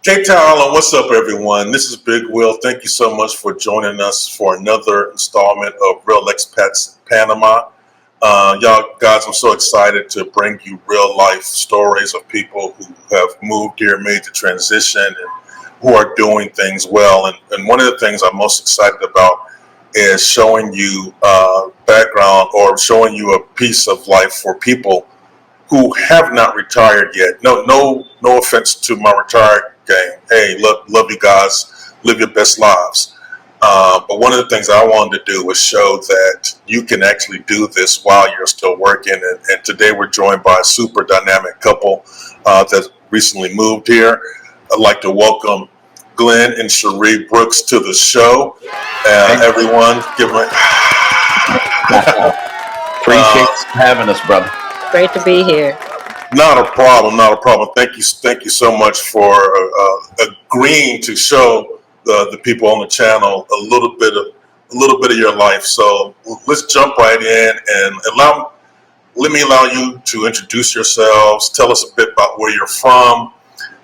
K-Town, what's up, everyone? This is Big Will. Thank you so much for joining us for another installment of Real Expats in Panama. Y'all guys, I'm so excited to bring you real life stories of people who have moved here, made the transition, and who are doing things well. And one of the things I'm most excited about is showing you background or showing you a piece of life for people who have not retired yet. No offense to my retired gang. Hey, love you guys. Live your best lives. But one of the things I wanted to do was show that you can actually do this while you're still working. And today we're joined by a super dynamic couple that recently moved here. I'd like to welcome Glenn and Sheree Brooks to the show. Everyone, give them Appreciate having us, brother. Great to be here. Not a problem. Thank you so much for agreeing to show the people on the channel a little bit of your life. So let's jump right in and let me allow you to introduce yourselves. Tell us a bit about where you're from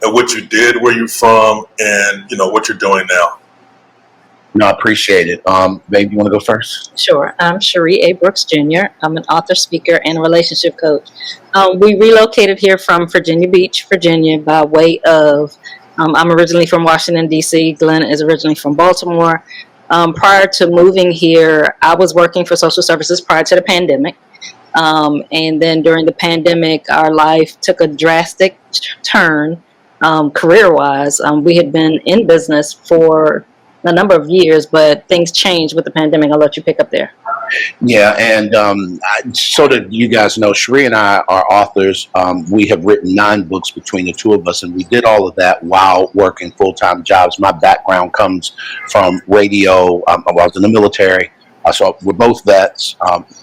and what you did where you're from, and what you're doing now. No, I appreciate it. Babe, you want to go first? Sure. I'm Sheri A. Brooks Jr. I'm an author, speaker, and a relationship coach. We relocated here from Virginia Beach, Virginia, by way of, I'm originally from Washington, D.C. Glenn is originally from Baltimore. Prior to moving here, I was working for social services prior to the pandemic. And then during the pandemic, our life took a drastic turn, career-wise. We had been in business for a number of years, but things changed with the pandemic. I'll let you pick up there. Yeah, and so that you guys know, Sheree and I are authors. We have written 9 books between the two of us, and we did all of that while working full-time jobs. My background comes from radio. I was in the military, so we're both vets,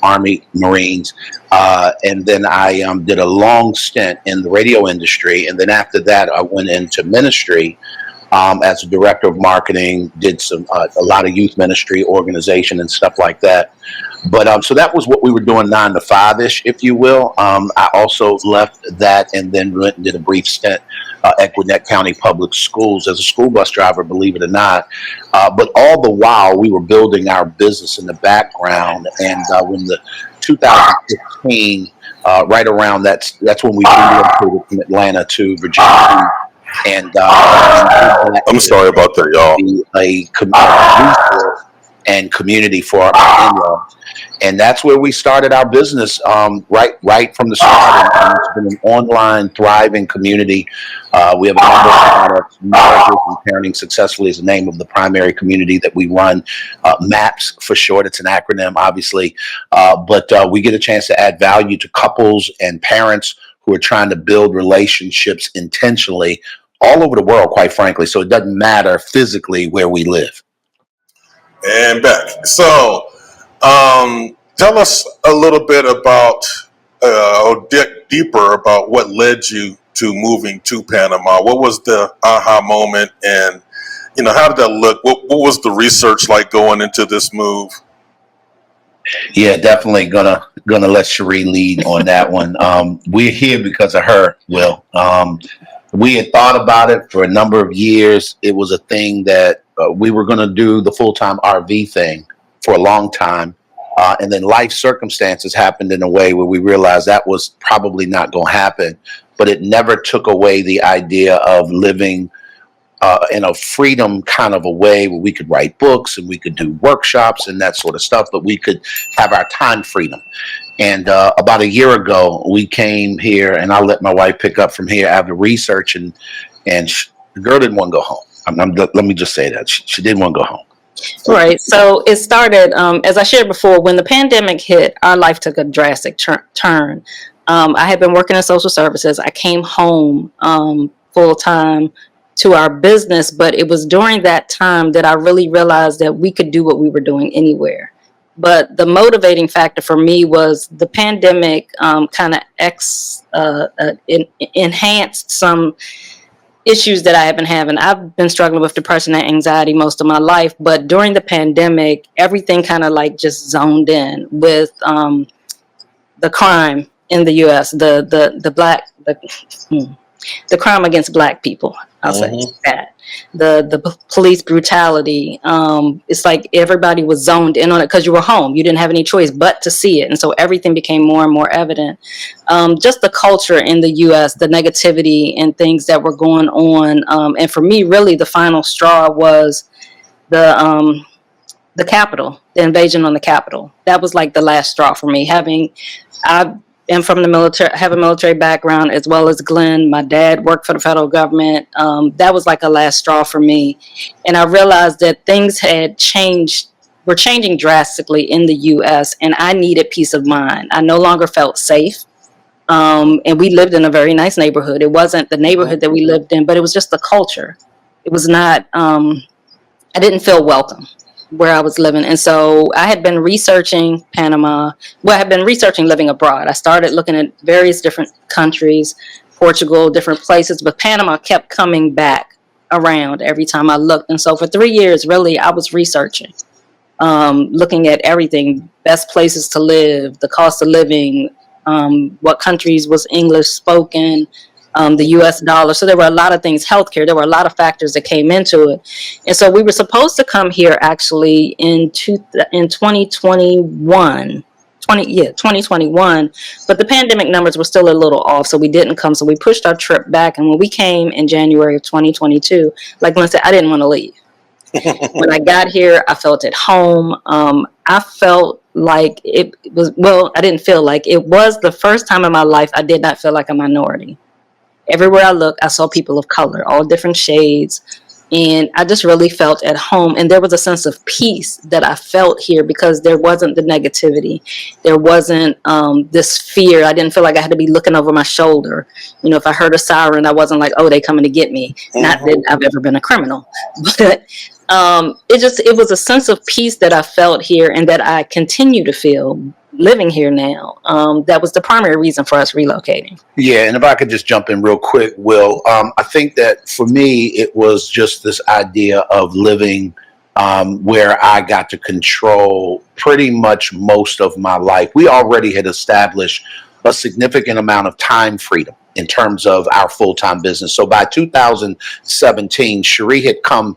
Army, Marines, and then I did a long stint in the radio industry, and then after that, I went into ministry. As a director of marketing, did a lot of youth ministry organization and stuff like that. But so that was what we were doing 9 to 5-ish, if you will. I also left that and then went and did a brief stint at Gwinnett County Public Schools as a school bus driver, believe it or not. But all the while, we were building our business in the background. And when the 2015, right around that's when we relocated from Atlanta to Virginia. And I'm sorry about that, y'all. A resource and community for our in-laws, and that's where we started our business. Right from the start, and it's been an online, thriving community. We have a number of products. Marriages and Parenting Successfully is the name of the primary community that we run. MAPS for short. It's an acronym, obviously, but we get a chance to add value to couples and parents who are trying to build relationships intentionally all over the world, quite frankly. So it doesn't matter physically where we live. And back. So tell us a little bit about, or dig deeper about what led you to moving to Panama. What was the aha moment, and how did that look? What was the research like going into this move? Yeah, definitely gonna let Sheree lead on that one. We're here because of her, Will. We had thought about it for a number of years. It was a thing that we were going to do, the full-time RV thing, for a long time. And then life circumstances happened in a way where we realized that was probably not going to happen. But it never took away the idea of living in a freedom kind of a way where we could write books and we could do workshops and that sort of stuff, but we could have our time freedom. And about a year ago, we came here, and I'll let my wife pick up from here after research, and the girl didn't want to go home. Let me just say that. She didn't want to go home. Right. So it started, as I shared before, when the pandemic hit, our life took a drastic turn. I had been working in social services. I came home full time to our business, but it was during that time that I really realized that we could do what we were doing anywhere. But the motivating factor for me was the pandemic kind of enhanced some issues that I have been having. I've been struggling with depression and anxiety most of my life, but during the pandemic, everything kind of like just zoned in with the crime in the U.S., the crime against Black people. I'll say Mm-hmm. that. The police brutality. It's like everybody was zoned in on it because you were home. You didn't have any choice but to see it, and so everything became more and more evident. Just the culture in the U.S., the negativity and things that were going on, and for me, really, the final straw was the Capitol, the invasion on the Capitol. That was like the last straw for me. I am from the military, have a military background as well as Glenn. My dad worked for the federal government. That was like a last straw for me. And I realized that things had changed, were changing drastically in the US, and I needed peace of mind. I no longer felt safe. And we lived in a very nice neighborhood. It wasn't the neighborhood that we lived in, but it was just the culture. It was not, I didn't feel welcome where I was living. And so I had been researching Panama. Well, I had been researching living abroad. I started looking at various different countries, Portugal, different places, but Panama kept coming back around every time I looked. And so for 3 years, really, I was researching, looking at everything, best places to live, the cost of living, what countries was English spoken, the US dollar. So there were a lot of things, healthcare, there were a lot of factors that came into it. And so we were supposed to come here actually in 2021. 2021, but the pandemic numbers were still a little off, so we didn't come. So we pushed our trip back, and when we came in January of 2022, like Glenn said, I didn't want to leave. When I got here, I felt at home. I felt like it was, well, I didn't feel like it was the first time in my life I did not feel like a minority. Everywhere I looked, I saw people of color, all different shades. And I just really felt at home. And there was a sense of peace that I felt here because there wasn't the negativity. There wasn't this fear. I didn't feel like I had to be looking over my shoulder. You know, if I heard a siren, I wasn't like, oh, they coming to get me. Not that I've ever been a criminal. But it was a sense of peace that I felt here and that I continue to feel living here now. That was the primary reason for us relocating. Yeah, and if I could just jump in real quick, Will, I think that for me, it was just this idea of living where I got to control pretty much most of my life. We already had established a significant amount of time freedom in terms of our full-time business. So by 2017, Sheree had come,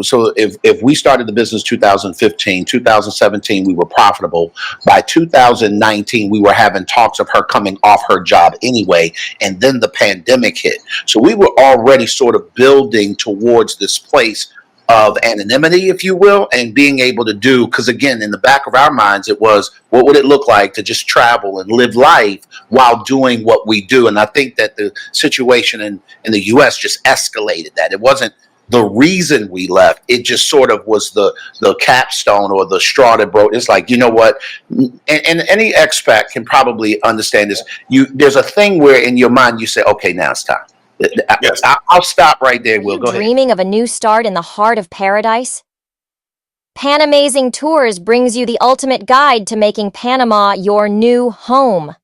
so if we started the business 2015, 2017, we were profitable. By 2019, we were having talks of her coming off her job anyway, and then the pandemic hit. So we were already sort of building towards this place of anonymity, if you will, and being able to do, because again, in the back of our minds, it was, what would it look like to just travel and live life while doing what we do? And I think that the situation in the US just escalated that. It wasn't the reason we left. It just sort of was the capstone or the straw that broke. It's like, you know what? And any expat can probably understand this. There's a thing where in your mind you say, okay, now it's time. Yes. I'll stop right there, Will. Go ahead. Dreaming of a new start in the heart of paradise? Panamazing Tours brings you the ultimate guide to making Panama your new home.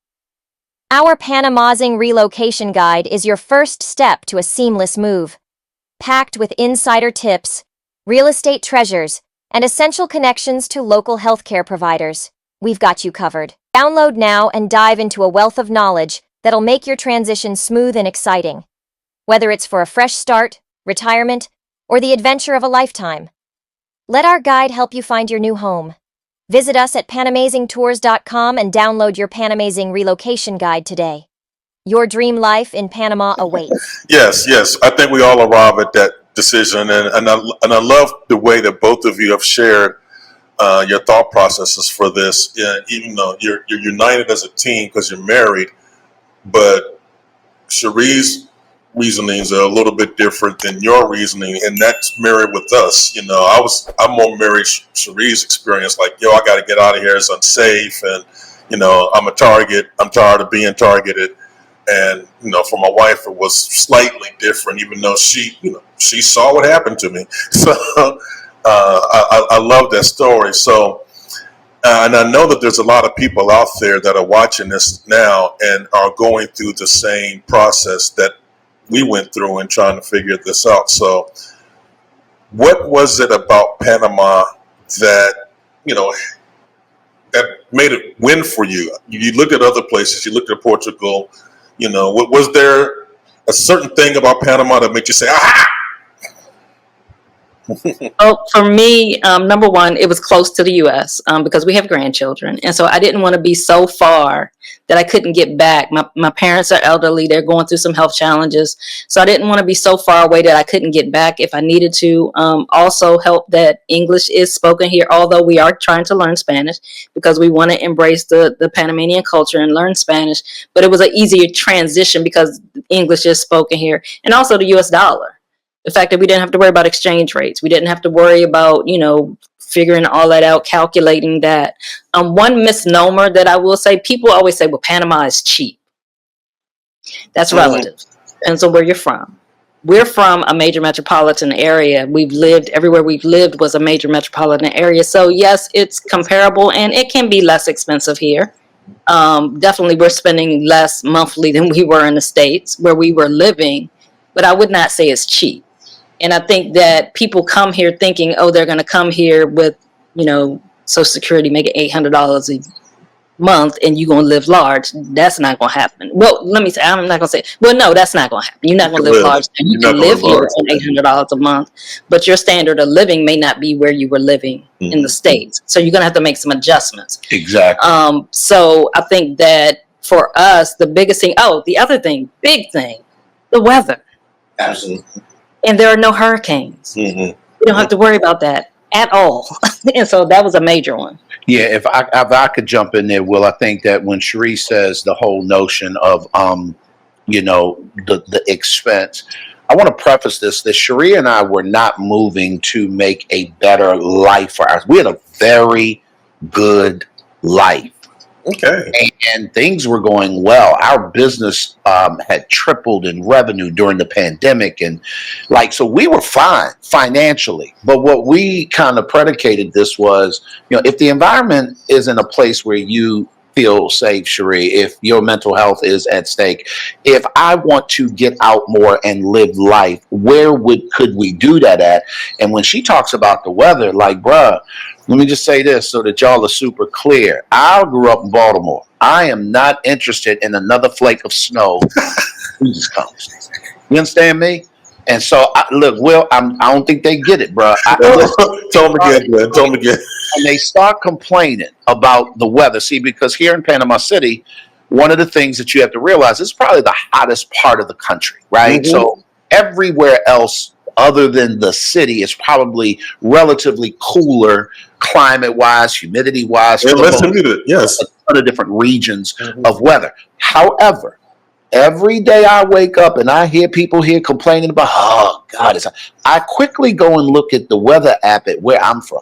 Our Panamazing Relocation Guide is your first step to a seamless move. Packed with insider tips, real estate treasures, and essential connections to local healthcare providers, we've got you covered. Download now and dive into a wealth of knowledge that'll make your transition smooth and exciting. Whether it's for a fresh start, retirement, or the adventure of a lifetime. Let our guide help you find your new home. Visit us at panamazingtours.com and download your Panamazing Relocation Guide today. Your dream life in Panama awaits. Yes. I think we all arrive at that decision, and I love the way that both of you have shared your thought processes for this. Even though you're united as a team because you're married, but Sheree's reasonings are a little bit different than your reasoning, and that's married with us. You know, I'm more married Sheree's experience, like, I got to get out of here, it's unsafe, and I'm a target, I'm tired of being targeted. And for my wife it was slightly different, even though she saw what happened to me. So I love that story. So and I know that there's a lot of people out there that are watching this now and are going through the same process that we went through in trying to figure this out. So what was it about Panama that, that made it win for you? You looked at other places, you looked at Portugal, what was there a certain thing about Panama that makes you say, aha? Oh, for me, number one, it was close to the U.S. Because we have grandchildren, and so I didn't want to be so far that I couldn't get back. My parents are elderly; they're going through some health challenges, so I didn't want to be so far away that I couldn't get back if I needed to. Also, help that English is spoken here, although we are trying to learn Spanish because we want to embrace the Panamanian culture and learn Spanish. But it was an easier transition because English is spoken here, and also the U.S. dollar. The fact that we didn't have to worry about exchange rates. We didn't have to worry about, figuring all that out, calculating that. One misnomer that I will say, people always say, well, Panama is cheap. That's relative. Depends on where you're from. We're from a major metropolitan area. Everywhere we've lived was a major metropolitan area. So yes, it's comparable and it can be less expensive here. Definitely we're spending less monthly than we were in the States where we were living, but I would not say it's cheap. And I think that people come here thinking, oh, they're going to come here with, Social Security, making $800 a month, and you're going to live large. That's not going to happen. Well, let me say, I'm not going to say, well, no, that's not going to happen. You're not going to live large. And you can live here on $800 a month, but your standard of living may not be where you were living in the States. So you're going to have to make some adjustments. Exactly. So I think that for us, the biggest thing, the other thing, big thing, the weather. Absolutely. And there are no hurricanes. We don't have to worry about that at all. And so that was a major one. Yeah, if I could jump in there, Will, I think that when Sheree says the whole notion of the expense, I want to preface this that Sheree and I were not moving to make a better life for us. We had a very good life. Okay. And things were going well. Our business had tripled in revenue during the pandemic. And so we were fine financially. But what we kind of predicated this was, if the environment is in a place where you feel safe, Sheree, if your mental health is at stake, if I want to get out more and live life, where could we do that at? And when she talks about the weather, bruh, let me just say this so that y'all are super clear. I grew up in Baltimore. I am not interested in another flake of snow. Jesus comes. You understand me? And so, look, Will, I don't think they get it, bro. Tell them again, man. Tell them again. And they start complaining about the weather. See, because here in Panama City, one of the things that you have to realize is probably the hottest part of the country, right? So everywhere else other than the city is probably relatively cooler climate-wise, humidity-wise. Less humidity, yes. A ton of different regions of weather. However, every day I wake up and I hear people here complaining about, oh, God, I quickly go and look at the weather app at where I'm from.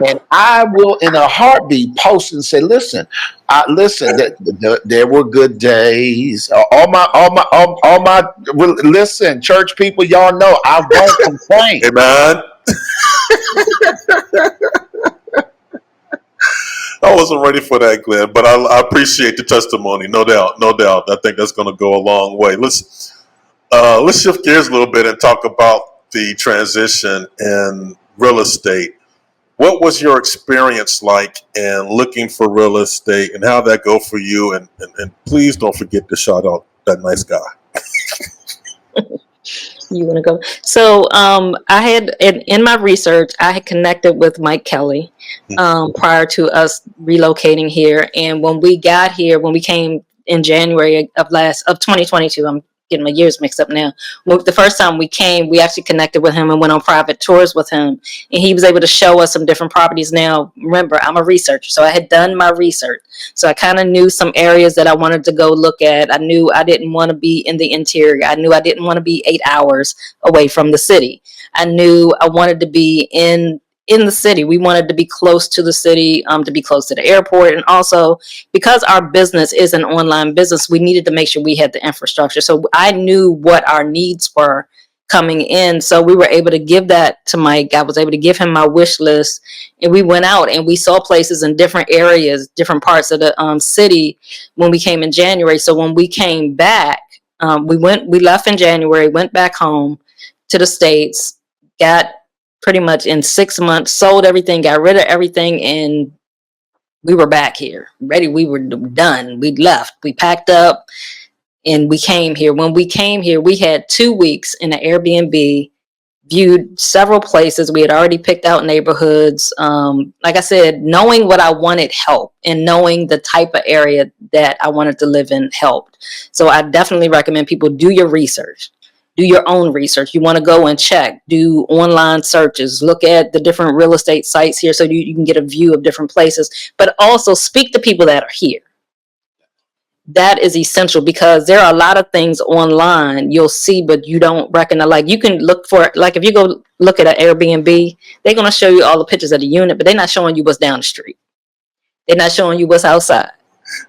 And I will, in a heartbeat, post and say, listen, there were good days. Listen, church people, y'all know I won't complain. Amen. I wasn't ready for that, Glenn, but I appreciate the testimony. No doubt, no doubt. I think that's going to go a long way. Let's shift gears a little bit and talk about the transition in real estate. What was your experience like in looking for real estate, and how did that go for you? And please don't forget to shout out that nice guy. You want to go? So I had, in my research, I had connected with Mike Kelly prior to us relocating here. And when we got here, when we came in January of 2022, I'm getting my years mixed up now. The first time we came, we actually connected with him and went on private tours with him. And he was able to show us some different properties. Now, remember, I'm a researcher, so I had done my research. So I kind of knew some areas that I wanted to go look at. I knew I didn't want to be in the interior. I knew I didn't want to be 8 hours away from the city. I knew I wanted to be in the city. We wanted to be close to the city, to be close to the airport. And also, because our business is an online business, we needed to make sure we had the infrastructure. So I knew what our needs were coming in. So we were able to give that to Mike. I was able to give him my wish list. And we went out and we saw places in different areas, different parts of the city when we came in January. So when we came back, we left in January, went back home to the States, got pretty much in 6 months, sold everything, got rid of everything, and we were back here. Ready, we were done. We left. We packed up and we came here. When we came here, we had 2 weeks in an Airbnb, viewed several places. We had already picked out neighborhoods. Like I said, knowing what I wanted helped, and knowing the type of area that I wanted to live in helped. So I definitely recommend people do your research. Do your own research. You want to go and check, do online searches, look at the different real estate sites here so you can get a view of different places, but also speak to people that are here. That is essential, because there are a lot of things online you'll see, but you don't recognize. Like, you can look for, like, if you go look at an Airbnb, they're going to show you all the pictures of the unit, but they're not showing you what's down the street. They're not showing you what's outside.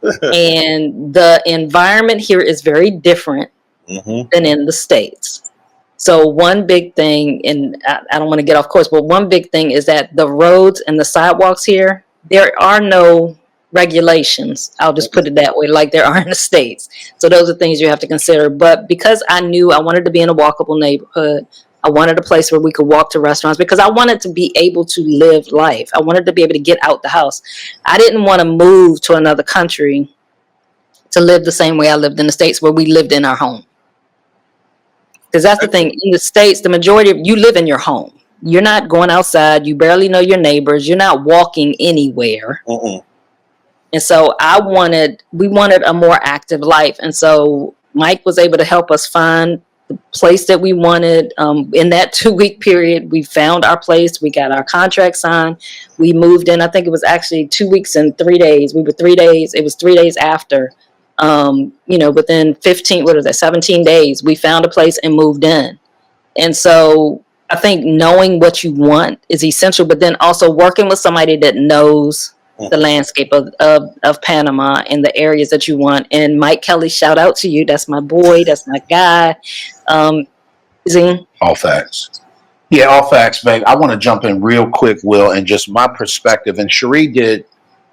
And the environment here is very different than in the States. So one big thing, and I don't want to get off course, but one big thing is that the roads and the sidewalks here, there are no regulations. I'll just put it that way, like there are in the States. So those are things you have to consider. But because I knew I wanted to be in a walkable neighborhood, I wanted a place where we could walk to restaurants, because I wanted to be able to live life. I wanted to be able to get out the house. I didn't want to move to another country to live the same way I lived in the States, where we lived in our home. Because that's the thing. In the States, the majority of you live in your home. You're not going outside. You barely know your neighbors. You're not walking anywhere. And so we wanted a more active life. And so Mike was able to help us find the place that we wanted. In that 2-week period, we found our place. We got our contract signed. We moved in. I think it was actually 2 weeks and 3 days. We were 3 days. It was 3 days after. Within 17 days, we found a place and moved in. And so I think knowing what you want is essential, but then also working with somebody that knows the landscape of Panama and the areas that you want. And Mike Kelly, shout out to you. That's my boy. That's my guy. Zine? All facts. Yeah, all facts, babe. I want to jump in real quick, Will, and just my perspective. And Sheree did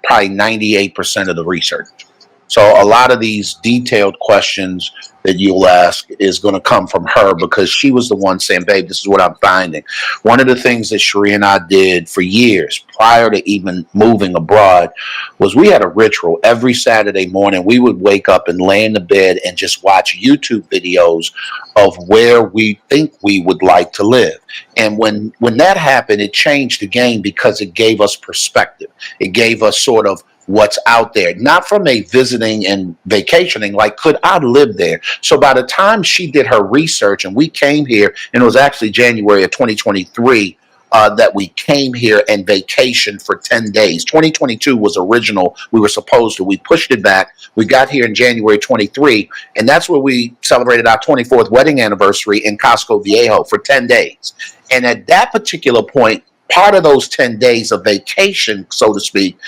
probably 98% of the research. So a lot of these detailed questions that you'll ask is going to come from her, because she was the one saying, babe, this is what I'm finding. One of the things that Sheree and I did for years prior to even moving abroad was we had a ritual. Every Saturday morning, we would wake up and lay in the bed and just watch YouTube videos of where we think we would like to live. And when that happened, it changed the game, because it gave us perspective. It gave us sort of what's out there, not from a visiting and vacationing, like, could I live there? So by the time she did her research and we came here, and it was actually January of 2023 that we came here and vacationed for 10 days. 2022 was original. We were supposed to. We pushed it back. We got here in January 23, and that's where we celebrated our 24th wedding anniversary in Casco Viejo for 10 days. And at that particular point, part of those 10 days of vacation, so to speak,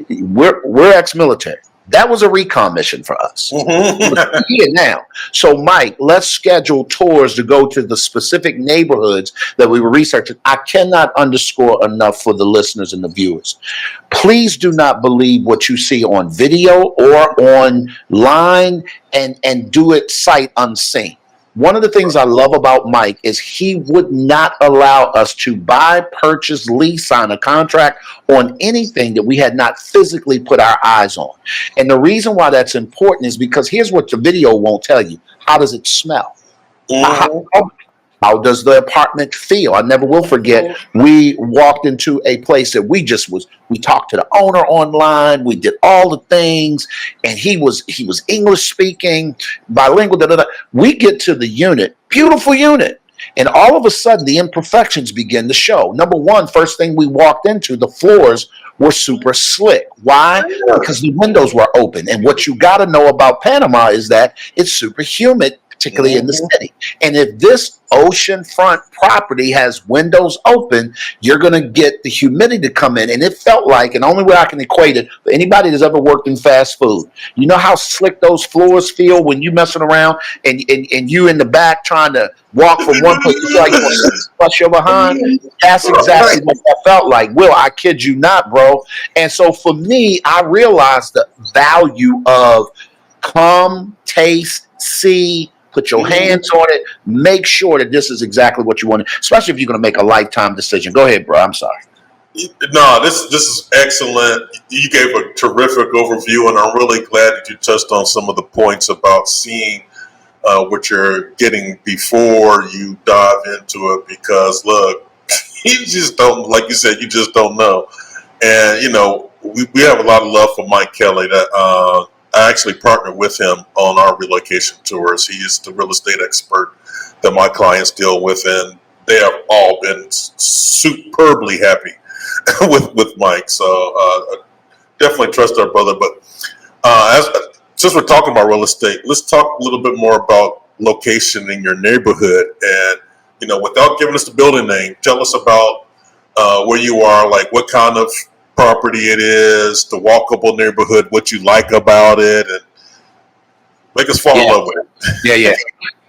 we're ex-military. That was a recon mission for us. We're here now. So, Mike, let's schedule tours to go to the specific neighborhoods that we were researching. I cannot underscore enough for the listeners and the viewers. Please do not believe what you see on video or online, and do it sight unseen. One of the things I love about Mike is he would not allow us to buy, purchase, lease, sign a contract on anything that we had not physically put our eyes on. And the reason why that's important is because here's what the video won't tell you. How does it smell? How does the apartment feel? I never will forget, we walked into a place that we talked to the owner online, we did all the things, and he was English speaking, bilingual, We get to the unit, beautiful unit, and all of a sudden the imperfections begin to show. Number one, first thing we walked into, the floors were super slick. Why? Because the windows were open. And what you got to know about Panama is that it's super humid, particularly in the city. And if this oceanfront property has windows open, you're going to get the humidity to come in. And it felt like, and the only way I can equate it, for anybody that's ever worked in fast food, you know how slick those floors feel when you messing around and you in the back trying to walk from one place to like plus your behind? That's exactly what that felt like. Will, I kid you not, bro. And so for me, I realized the value of come, taste, see, put your hands on it, make sure that this is exactly what you want, especially if you're going to make a lifetime decision. Go ahead, bro. I'm sorry. No, this is excellent. You gave a terrific overview, and I'm really glad that you touched on some of the points about seeing what you're getting before you dive into it. Because look, you just don't, like you said, you just don't know. And we have a lot of love for Mike Kelly. That I actually partnered with him on our relocation tours. He is the real estate expert that my clients deal with, and they have all been superbly happy with Mike. So definitely trust our brother. But since we're talking about real estate, let's talk a little bit more about location in your neighborhood. And without giving us the building name, tell us about where you are, like what kind of property it is, the walkable neighborhood, what you like about it, and make us fall in love with it. Yeah.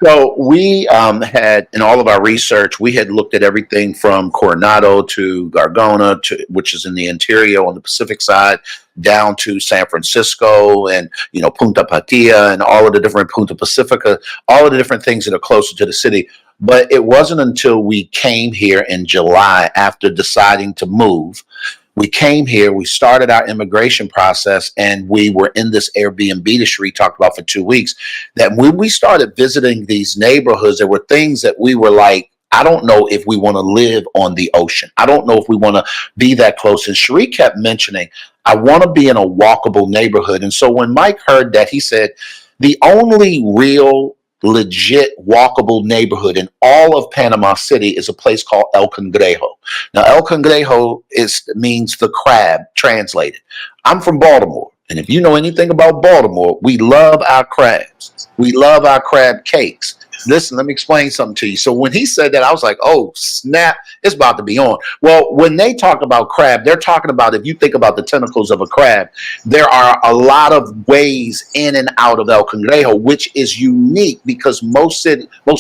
So we had, in all of our research, we had looked at everything from Coronado to Gargona, which is in the interior on the Pacific side, down to San Francisco and, Punta Patilla and all of the different Punta Pacifica, all of the different things that are closer to the city. But it wasn't until we came here in July, after deciding to move, we came here, we started our immigration process, and we were in this Airbnb that Sheree talked about for 2 weeks, that when we started visiting these neighborhoods, there were things that we were like, I don't know if we want to live on the ocean. I don't know if we want to be that close. And Sheree kept mentioning, I want to be in a walkable neighborhood. And so when Mike heard that, he said, the only real legit walkable neighborhood in all of Panama City is a place called El Cangrejo. Now, El Cangrejo means the crab, translated. I'm from Baltimore, and if you know anything about Baltimore, we love our crabs. We love our crab cakes. Listen, let me explain something to you. So when he said that, I was like, oh, snap, it's about to be on. Well, when they talk about crab, they're talking about, if you think about the tentacles of a crab, there are a lot of ways in and out of El Cangrejo, which is unique because most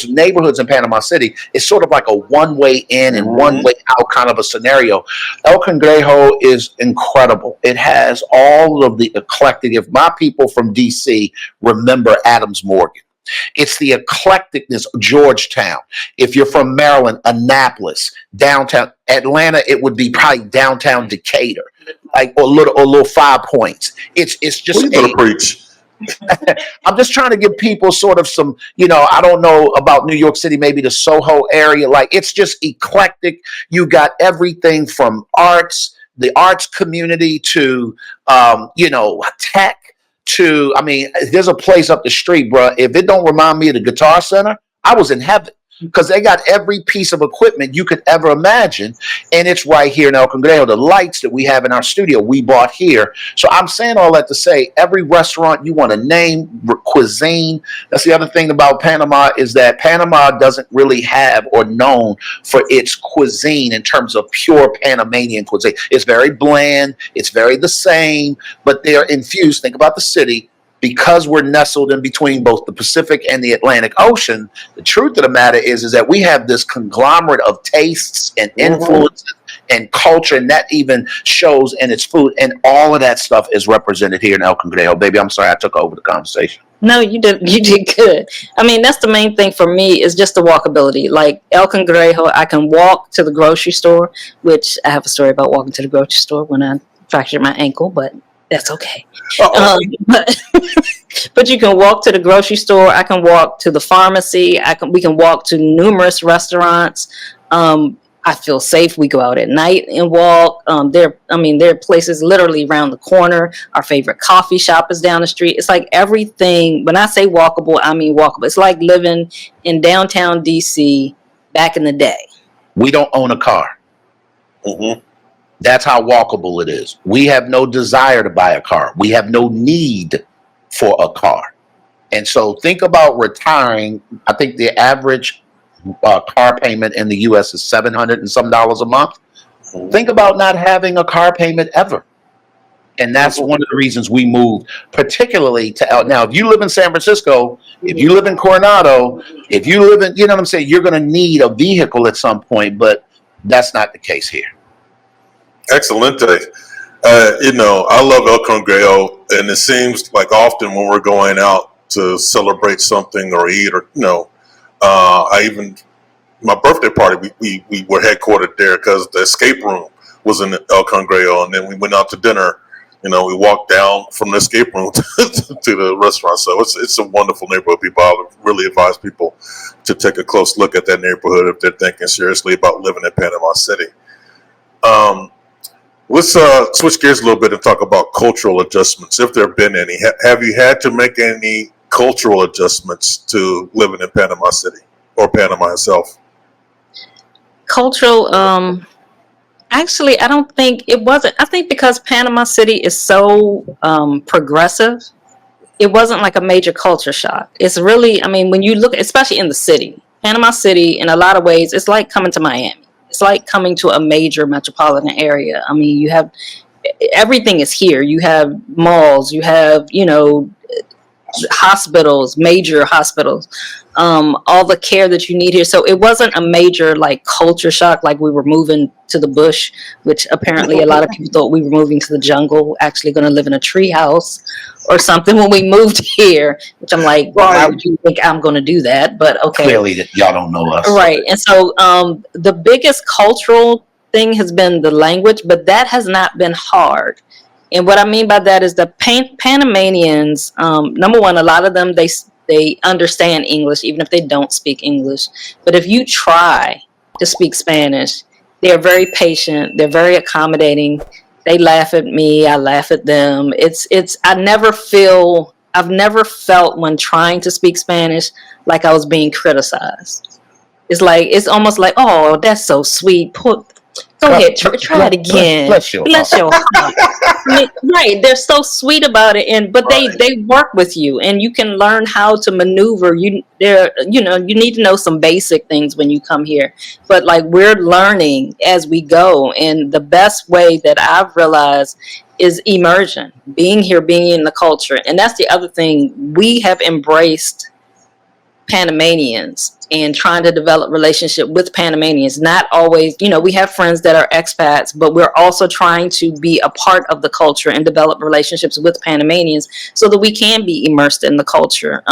neighborhoods in Panama City is sort of like a one-way in and one-way out kind of a scenario. El Cangrejo is incredible. It has all of the eclectic. If my people from D.C. remember Adams Morgan, it's the eclecticness of Georgetown. If you're from Maryland, Annapolis, downtown Atlanta, it would be probably downtown Decatur, like or little 5 Points. It's just What are you gonna preach? I'm just trying to give people sort of some, I don't know about New York City, maybe the Soho area. Like it's just eclectic. You got everything from the arts community to, tech. There's a place up the street, bro. If it don't remind me of the Guitar Center, I was in heaven because they got every piece of equipment you could ever imagine. And it's right here in El Cangrejo. The lights that we have in our studio, we bought here. So I'm saying all that to say every restaurant you want to name, cuisine. That's the other thing about Panama is that Panama doesn't really have or known for its cuisine in terms of pure Panamanian cuisine. It's very bland. It's very the same, but they're infused. Think about the city. Because we're nestled in between both the Pacific and the Atlantic Ocean, the truth of the matter is that we have this conglomerate of tastes and influences and culture, and that even shows in its food. And all of that stuff is represented here in El Cangrejo. Baby, I'm sorry I took over the conversation. No, you did good. That's the main thing for me is just the walkability. Like El Cangrejo, I can walk to the grocery store, which I have a story about walking to the grocery store when I fractured my ankle, but that's okay. But you can walk to the grocery store. I can walk to the pharmacy. We can walk to numerous restaurants. I feel safe. We go out at night and walk. There are places literally around the corner. Our favorite coffee shop is down the street. It's like everything. When I say walkable, I mean walkable. It's like living in downtown DC back in the day. We don't own a car. Mm-hmm. That's how walkable it is. We have no desire to buy a car. We have no need for a car. And so think about retiring. I think the average car payment in the U.S. is $700 and some a month. Think about not having a car payment ever. And that's one of the reasons we moved, particularly to now. If you live in San Francisco, if you live in Coronado, if you live in, you're going to need a vehicle at some point, but that's not the case here. Excelente. I love El Cangrejo, and it seems like often when we're going out to celebrate something or eat or, my birthday party, we were headquartered there because the escape room was in El Cangrejo, and then we went out to dinner. You know, we walked down from the escape room to the restaurant. So it's a wonderful neighborhood. I would really advise people to take a close look at that neighborhood if they're thinking seriously about living in Panama City. Let's switch gears a little bit and talk about cultural adjustments, if there have been any. Have you had to make any cultural adjustments to living in Panama City or Panama itself? Cultural, actually, I don't think it wasn't. I think because Panama City is so progressive, it wasn't like a major culture shock. It's really, I mean, when you look, especially in the city, Panama City, in a lot of ways, it's like coming to Miami. It's like coming to a major metropolitan area. I mean, you have everything is here. You have malls, you have, you know, hospitals, major hospitals, all the care that you need here. So it wasn't a major like culture shock, like we were moving to the bush, which apparently a lot of people thought we were moving to the jungle, actually going to live in a tree house or something when we moved here, which I'm like, well, why would you think I'm going to do that? But okay. Clearly that y'all don't know us. Right. And so the biggest cultural thing has been the language, but that has not been hard. And what I mean by that is the Panamanians, number one, a lot of them, they understand English, even if they don't speak English. But if you try to speak Spanish, they're very patient. They're very accommodating. They laugh at me. I laugh at them. I've never felt when trying to speak Spanish like I was being criticized. It's almost like, oh, that's so sweet. Go ahead, try it again. Bless your heart. Right, they're so sweet about it, but they work with you, and you can learn how to maneuver. You need to know some basic things when you come here. But like we're learning as we go, and the best way that I've realized is immersion, being here, being in the culture, and that's the other thing. We have embraced Panamanians and trying to develop relationship with Panamanians. Not always, we have friends that are expats, but we're also trying to be a part of the culture and develop relationships with Panamanians so that we can be immersed in the culture.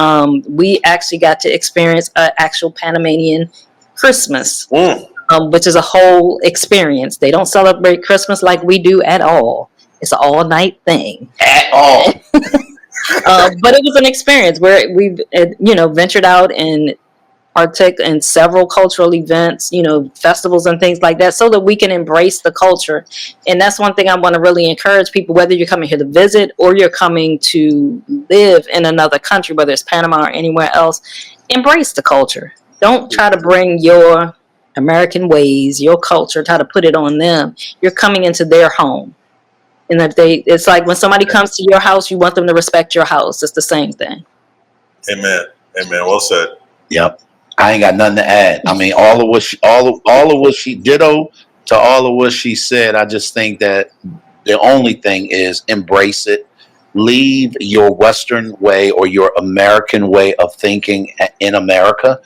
We actually got to experience an actual Panamanian Christmas, which is a whole experience. They don't celebrate Christmas like we do at all. It's an all-night thing. At all. But it was an experience where we've, ventured out and partake in several cultural events, festivals and things like that, so that we can embrace the culture. And that's one thing I want to really encourage people, whether you're coming here to visit or you're coming to live in another country, whether it's Panama or anywhere else, embrace the culture. Don't try to bring your American ways, your culture, try to put it on them. You're coming into their home. And it's like when somebody comes to your house, you want them to respect your house. It's the same thing. Amen. Well said. Yep. I ain't got nothing to add. I mean, all of what she ditto to all of what she said. I just think that the only thing is embrace it. Leave your Western way or your American way of thinking in America,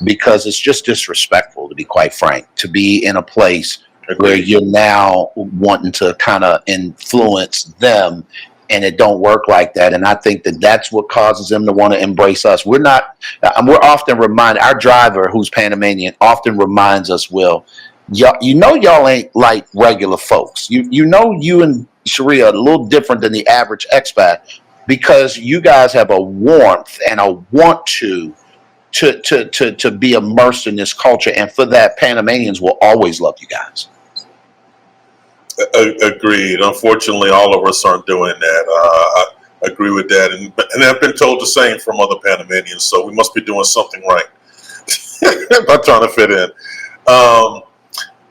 because it's just disrespectful, to be quite frank, to be in a place where you're now wanting to kind of influence them, and it don't work like that. And I think that that's what causes them to want to embrace us. We're often reminded, our driver who's Panamanian often reminds us, Will, y'all ain't like regular folks. You and Sheree are a little different than the average expat, because you guys have a warmth and a want to be immersed in this culture. And for that, Panamanians will always love you guys. Agreed. Unfortunately, all of us aren't doing that. I agree with that, and I've been told the same from other Panamanians. So we must be doing something right. Not trying to fit in.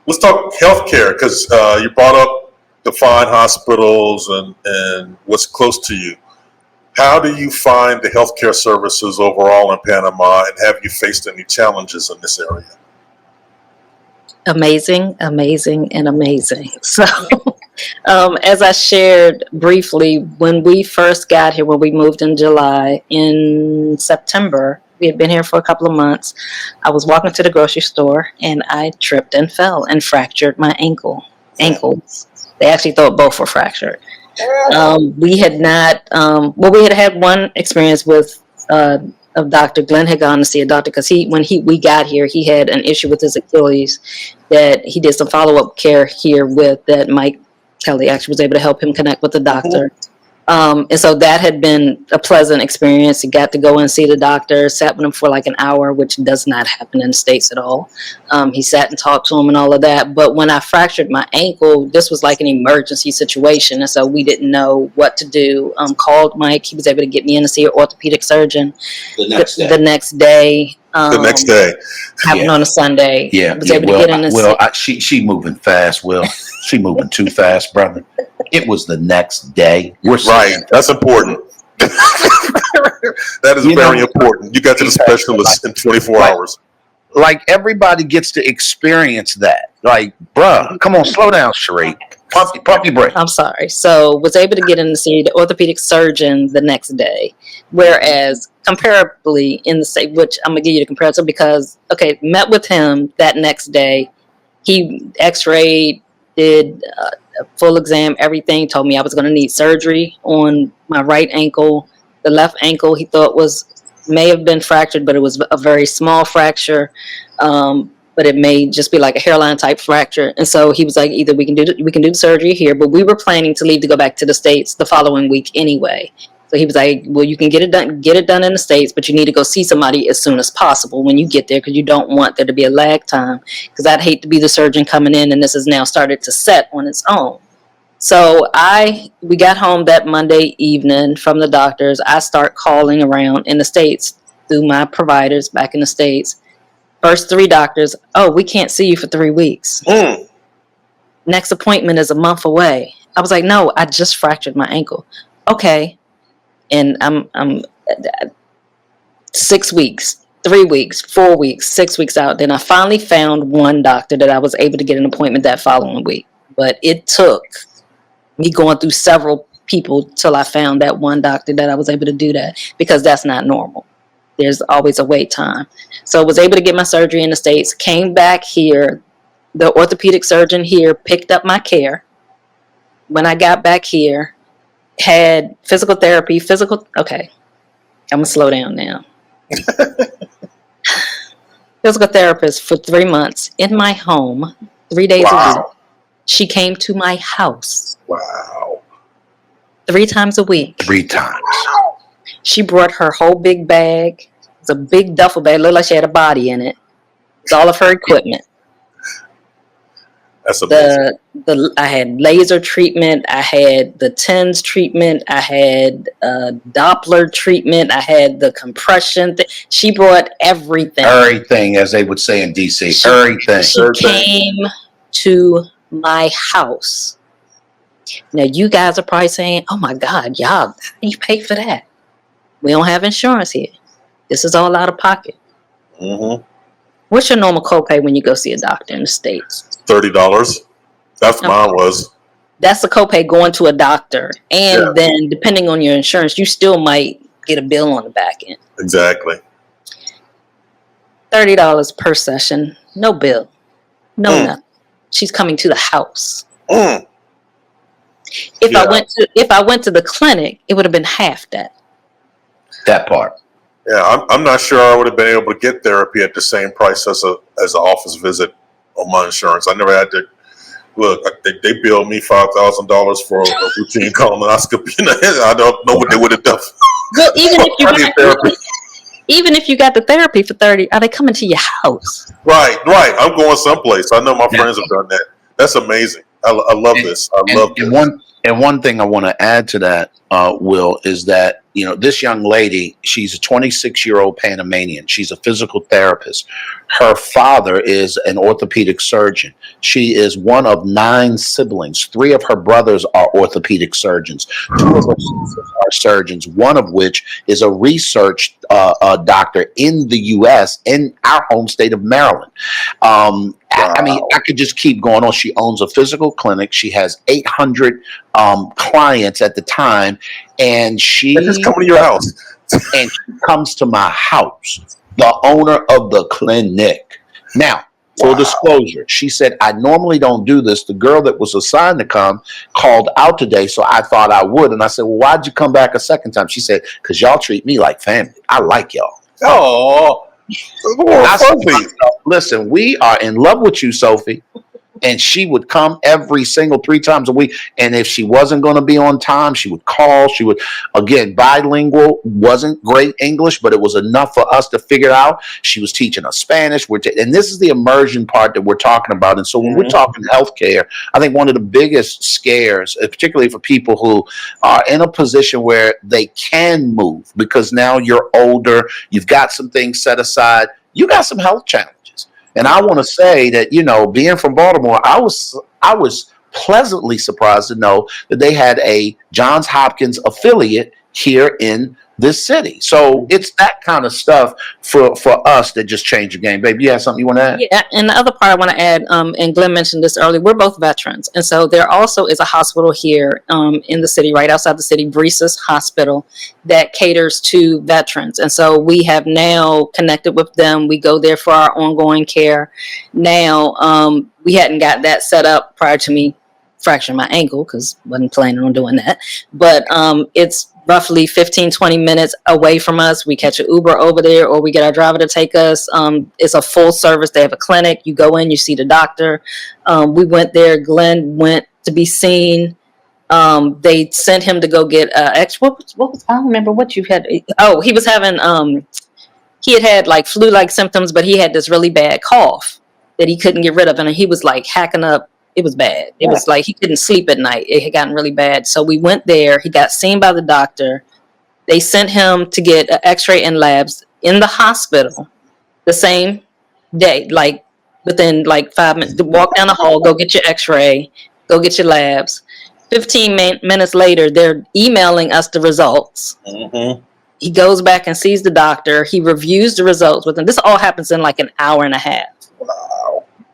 Let's talk healthcare, because you brought up the fine hospitals and what's close to you. How do you find the healthcare services overall in Panama, and have you faced any challenges in this area? Amazing, and amazing. So, as I shared briefly, when we first got here, when we moved in July, in September, we had been here for a couple of months. I was walking to the grocery store and I tripped and fell and fractured my ankles. They actually thought both were fractured. We had not, we had had one experience with a of doctor. Glenn had gone to see a doctor because we got here, he had an issue with his Achilles that he did some follow-up care here with, that Mike Kelly actually was able to help him connect with the doctor. And so that had been a pleasant experience. He got to go and see the doctor, sat with him for like an hour, which does not happen in the States at all. He sat and talked to him and all of that. But when I fractured my ankle, this was like an emergency situation. And so we didn't know what to do. Called Mike. He was able to get me in to see an orthopedic surgeon The next day. the next day. The next day. Happened on a Sunday. Yeah. Was able to get in and She moving fast, Will. She moving too fast, brother. It was the next day. We're Right. That's important. That is very important. You got to the specialist in 24 hours. Like, everybody gets to experience that. Like, bruh, come on, slow down, Sheree. Pump your brakes. I'm sorry. So was able to get in to see the orthopedic surgeon the next day. Whereas comparably in the state, which I'm gonna give you the comparison because, okay, met with him that next day. He x-rayed, did a full exam, everything, told me I was gonna need surgery on my right ankle. The left ankle he thought may have been fractured, but it was a very small fracture. But it may just be like a hairline type fracture. And so he was like, either we can do the surgery here, but we were planning to leave to go back to the States the following week anyway. So he was like, well, you can get it done in the States, but you need to go see somebody as soon as possible when you get there, because you don't want there to be a lag time, because I'd hate to be the surgeon coming in and this has now started to set on its own. So we got home that Monday evening from the doctors. I start calling around in the States through my providers back in the States. First 3 doctors, oh, we can't see you for 3 weeks. Next appointment is a month away. I was like, no, I just fractured my ankle. Okay. And I'm 6 weeks, 3 weeks, 4 weeks, 6 weeks out. Then I finally found one doctor that I was able to get an appointment that following week. But it took me going through several people till I found that one doctor that I was able to do that, because that's not normal. There's always a wait time. So I was able to get my surgery in the States, came back here. The orthopedic surgeon here picked up my care. When I got back here, had physical therapy, okay, I'm gonna slow down now. Physical therapist for 3 months in my home, 3 days a week. She came to my house. Wow. 3 times a week. 3 times. She brought her whole big bag. It was a big duffel bag. It looked like she had a body in it. It's all of her equipment. That's amazing. I had laser treatment. I had the TENS treatment. I had Doppler treatment. I had the compression. She brought everything. Everything, as they would say in DC. Everything. She came to my house. Now, you guys are probably saying, oh my God, y'all, how do you pay for that? We don't have insurance here. This is all out of pocket. Mm-hmm. What's your normal copay when you go see a doctor in the States? $30. That's mine was. That's the copay going to a doctor. And then depending on your insurance, you still might get a bill on the back end. Exactly. $30 per session. No bill. No nothing. She's coming to the house. If I went to the clinic, it would have been half that. That part. Yeah, I'm not sure I would have been able to get therapy at the same price as an office visit on my insurance. I never had to look. They billed me $5,000 for a routine colonoscopy. I don't know what they would have done. Well, even if you got the therapy for $30, are they coming to your house? Right. I'm going someplace. I know my friends have done that. That's amazing. I love this. I love this. And one thing I want to add to that, Will, is that, this young lady, she's a 26-year-old Panamanian. She's a physical therapist. Her father is an orthopedic surgeon. She is one of 9 siblings. 3 of her brothers are orthopedic surgeons. 2 of her sisters are surgeons, one of which is a research doctor in the U.S., in our home state of Maryland. I mean, I could just keep going on. She owns a physical clinic. She has 800 clients at the time, and she just coming to your house. And she comes to my house, the owner of the clinic. Now, full disclosure, she said, I normally don't do this. The girl that was assigned to come called out today, so I thought I would. And I said, well, why'd you come back a second time? She said, because y'all treat me like family. I like y'all. Oh, I said to Sophie. myself, listen, we are in love with you, Sophie. And she would come every single 3 times a week. And if she wasn't going to be on time, she would call. She would, again, bilingual, wasn't great English, but it was enough for us to figure it out. She was teaching us Spanish. And this is the immersion part that we're talking about. And so when we're talking healthcare, I think one of the biggest scares, particularly for people who are in a position where they can move, because now you're older, you've got some things set aside, you got some health challenges. And I want to say that, being from Baltimore, I was pleasantly surprised to know that they had a Johns Hopkins affiliate here in this city. So it's that kind of stuff for us that just changed the game. Baby, you have something you want to add? Yeah, and the other part I want to add, and Glenn mentioned this earlier, we're both veterans. And so there also is a hospital here in the city, right outside the city, Brees's Hospital, that caters to veterans. And so we have now connected with them. We go there for our ongoing care. Now, we hadn't got that set up prior to me fracturing my ankle because wasn't planning on doing that. But it's roughly 15-20 minutes away from us. We catch an Uber over there, or we get our driver to take us. It's a full service. They have a clinic. You go in, you see the doctor. We went there. Glenn went to be seen. They sent him to go get what was I don't remember what you had. Oh, he was having he had like flu-like symptoms, but he had this really bad cough that he couldn't get rid of, and he was like hacking up. It was bad. It was like he couldn't sleep at night. It had gotten really bad. So we went there. He got seen by the doctor. They sent him to get an x-ray and labs in the hospital the same day, like within like 5 minutes. Walk down the hall, go get your x-ray, go get your labs. 15 minutes later, they're emailing us the results. He goes back and sees the doctor. He reviews the results with him. This all happens in like an hour and a half.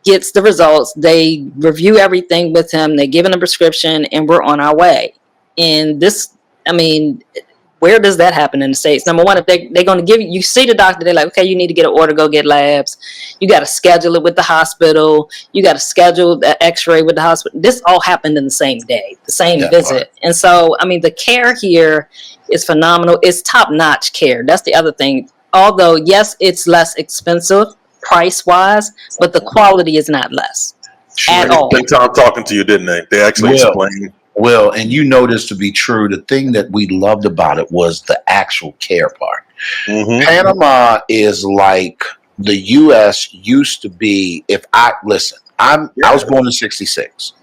Gets the results. They review everything with him. They give him a prescription, and we're on our way. And this, I mean, where does that happen in the States? Number one, if they're going to give you see the doctor, they're like, okay, you need to get an order, go get labs. You got to schedule it with the hospital. You got to schedule the x-ray with the hospital. This all happened in the same day, the same visit. And so, I mean, the care here is phenomenal. It's top-notch care. That's the other thing. Although, yes, it's less expensive price-wise, but the quality is not less at all. They time talking to you, didn't they? They actually explained. Well, and you know this to be true. The thing that we loved about it was the actual care part. Panama is like the U.S. used to be. I was born in '66.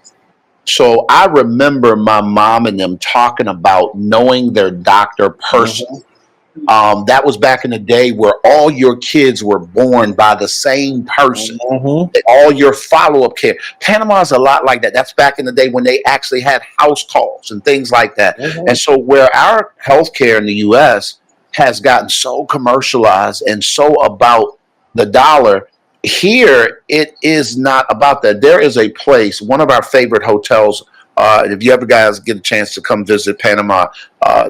So I remember my mom and them talking about knowing their doctor personally. That was back in the day where all your kids were born by the same person. All your follow-up care. Panama is a lot like that. That's back in the day when they actually had house calls and things like that. And so where our healthcare in the U.S. has gotten so commercialized and so about the dollar, here it is not about that. There is a place, one of our favorite hotels. If you ever guys get a chance to come visit Panama,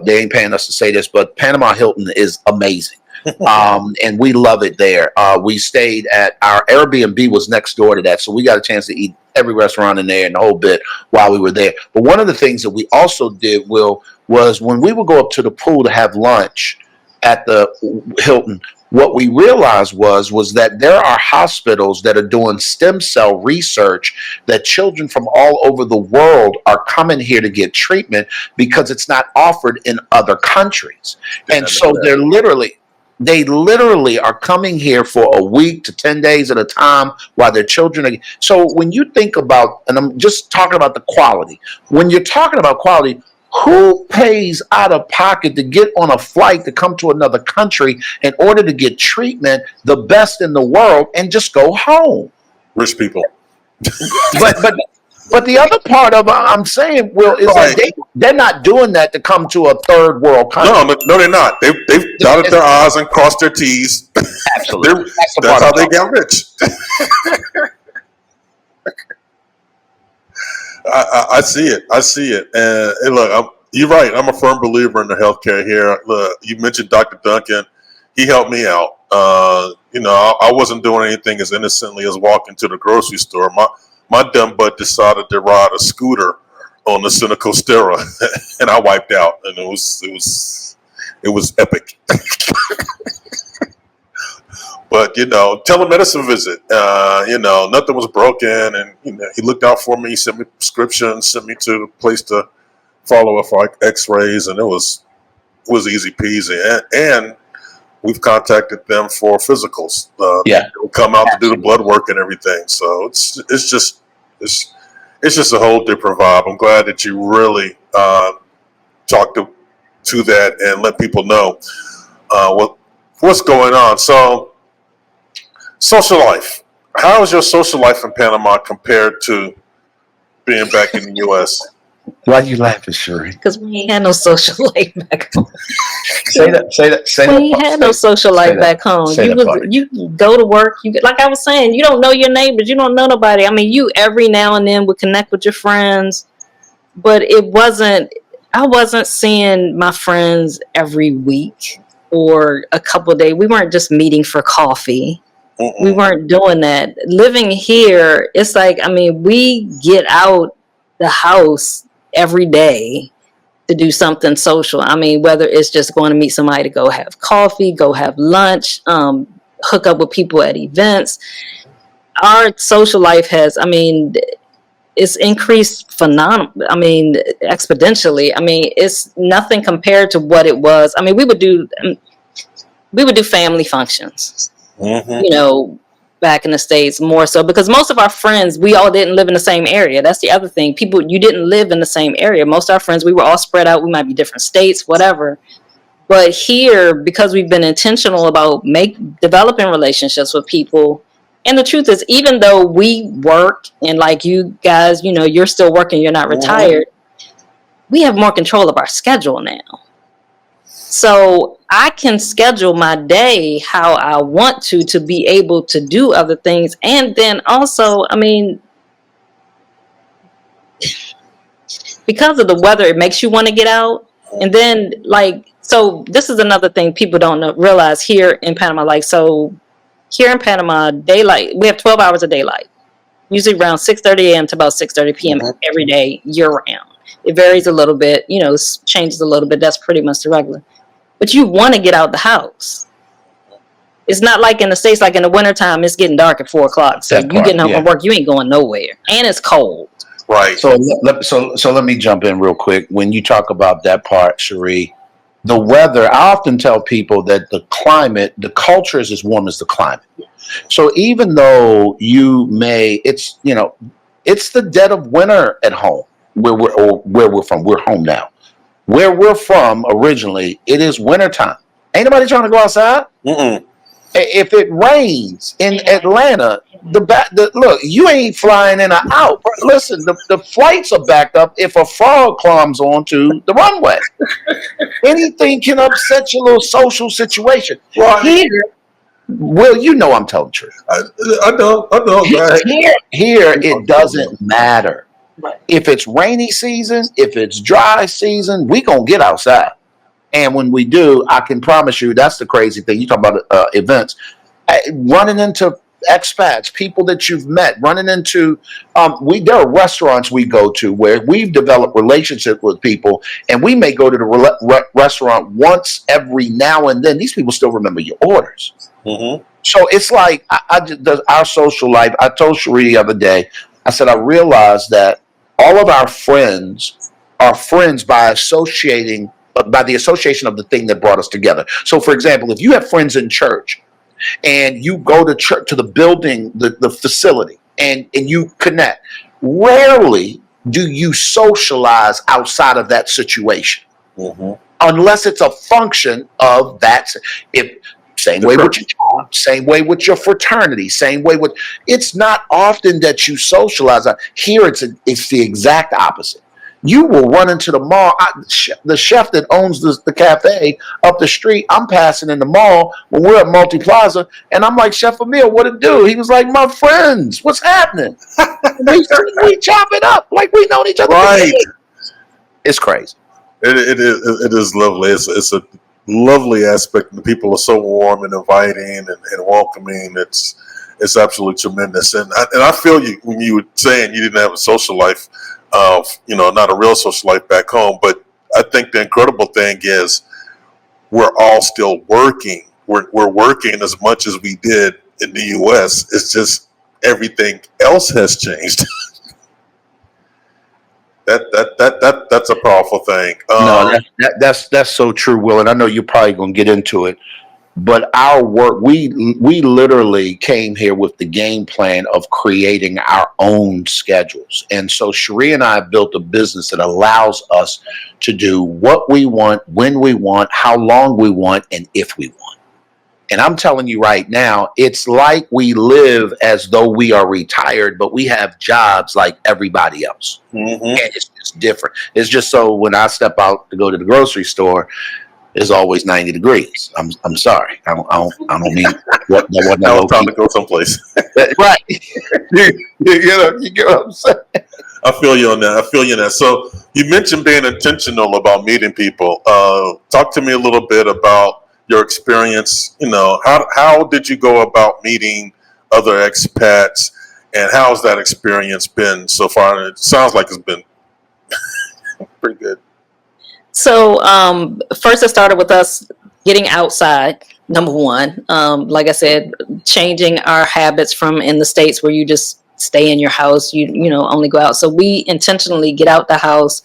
they ain't paying us to say this, but Panama Hilton is amazing. And we love it there. We stayed at our Airbnb was next door to that. So we got a chance to eat every restaurant in there and the whole bit while we were there. But one of the things that we also did, Will, was when we would go up to the pool to have lunch at the Hilton, what we realized was that there are hospitals that are doing stem cell research, that children from all over the world are coming here to get treatment because it's not offered in other countries. And so they literally are coming here for a week to 10 days at a time while their children are. So when you think about, and I'm just talking about the quality, when you're talking about quality, who pays out of pocket to get on a flight to come to another country in order to get treatment, the best in the world, and just go home? Rich people. But the other part of I'm saying, Will, is that they're not doing that to come to a third world country. No, they're not. They've dotted their I's and crossed their T's. Absolutely. That's how they got rich. I see it. And look, you're right. I'm a firm believer in the healthcare here. Look, you mentioned Dr. Duncan. He helped me out. I wasn't doing anything as innocently as walking to the grocery store. My dumb butt decided to ride a scooter on the Seneca and I wiped out, and it was epic. But telemedicine visit. Nothing was broken, and he looked out for me. He sent me prescriptions, sent me to the place to follow up for X-rays, and it was easy peasy. And we've contacted them for physicals. They'll come out to do the blood work and everything. So it's just a whole different vibe. I'm glad that you really talked to that and let people know what's going on. So, social life. How is your social life in Panama compared to being back in the U.S.? Why are you laughing, Sheree? Because we ain't had no social life back home. Say that. We ain't had no social life back home. You go to work. Like I was saying, you don't know your neighbors. You don't know nobody. I mean, you every now and then would connect with your friends, but I wasn't seeing my friends every week or a couple of days. We weren't just meeting for coffee. We weren't doing that. Living here, it's like, I mean, we get out the house every day to do something social. I mean, whether it's just going to meet somebody to go have coffee, go have lunch, hook up with people at events. Our social life has, I mean, it's increased exponentially. I mean, it's nothing compared to what it was. I mean, we would do family functions, back in the States more so because most of our friends, we all didn't live in the same area. That's the other thing. You didn't live in the same area. Most of our friends, we were all spread out. We might be different states, whatever. But here, because we've been intentional about developing relationships with people, and the truth is, even though we work and like you guys, you're still working, you're not retired, we have more control of our schedule now. So I can schedule my day how I want to be able to do other things. And then also, I mean, because of the weather, it makes you want to get out. And then so this is another thing people don't realize here in Panama. Here in Panama, daylight, we have 12 hours of daylight, usually around 6:30 a.m. to about 6:30 p.m. every day, year round. It varies a little bit, changes a little bit. That's pretty much the regular. But you want to get out the house. It's not like in the States, like in the wintertime, it's getting dark at 4 o'clock. So you getting home from work, you ain't going nowhere. And it's cold. Right. So let me jump in real quick. When you talk about that part, Sheree, the weather, I often tell people that the climate, the culture is as warm as the climate. So even though it's the dead of winter at home where we're from. We're home now. Where we're from originally, it is wintertime. Ain't nobody trying to go outside. If it rains in Atlanta, look, you ain't flying in or out. Listen, the flights are backed up if a frog climbs onto the runway. Anything can upset your little social situation. Right. Here, well, I'm telling the truth. I know. Here, it doesn't matter. Right. If it's rainy season, if it's dry season, we gonna get outside. And when we do, I can promise you, that's the crazy thing. You talk about events, running into expats, people that you've met, running into, there are restaurants we go to where we've developed relationships with people, and we may go to the restaurant once every now and then. These people still remember your orders. So it's like our social life. I told Sheree the other day, I said, I realized that all of our friends are friends by the association of the thing that brought us together. So, for example, if you have friends in church and you go to church, to the building, the facility, and you connect, rarely do you socialize outside of that situation, unless it's a function of that. Same way with your job, same way with your fraternity, same way with. It's not often that you socialize. Here, it's the exact opposite. You will run into the mall. The chef that owns the cafe up the street, I'm passing in the mall when we're at Multi Plaza, and I'm like, Chef Emil, what it do? He was like, my friends, what's happening? we chop it up like we know each other. Right. It's crazy. It is lovely. It's a lovely aspect. The people are so warm and inviting and welcoming. It's absolutely tremendous. And I feel you when you were saying you didn't have a social life. Not a real social life back home, but I think the incredible thing is we're all still working we're working as much as we did in the U.S. It's just everything else has changed. That's a powerful thing. No, that's so true, Will. And I know you're probably going to get into it. But our work, we literally came here with the game plan of creating our own schedules. And so Sheree and I built a business that allows us to do what we want, when we want, how long we want, and if we want. And I'm telling you right now, it's like we live as though we are retired, but we have jobs like everybody else. Mhm. And it's just different. It's just so when I step out to go to the grocery store, it's always 90 degrees. I'm sorry. I don't mean what that wasn't Now low it's time key. to go someplace. Right. You get what I'm saying? I feel you on that. I feel you on that. So you mentioned being intentional about meeting people. Talk to me a little bit about your experience. You know, how did you go about meeting other expats, and how's that experience been so far? And it sounds like it's been pretty good. So first it started with us getting outside, number one. Like I said, changing our habits from in the States where you just stay in your house, you know, only go out. So we intentionally get out the house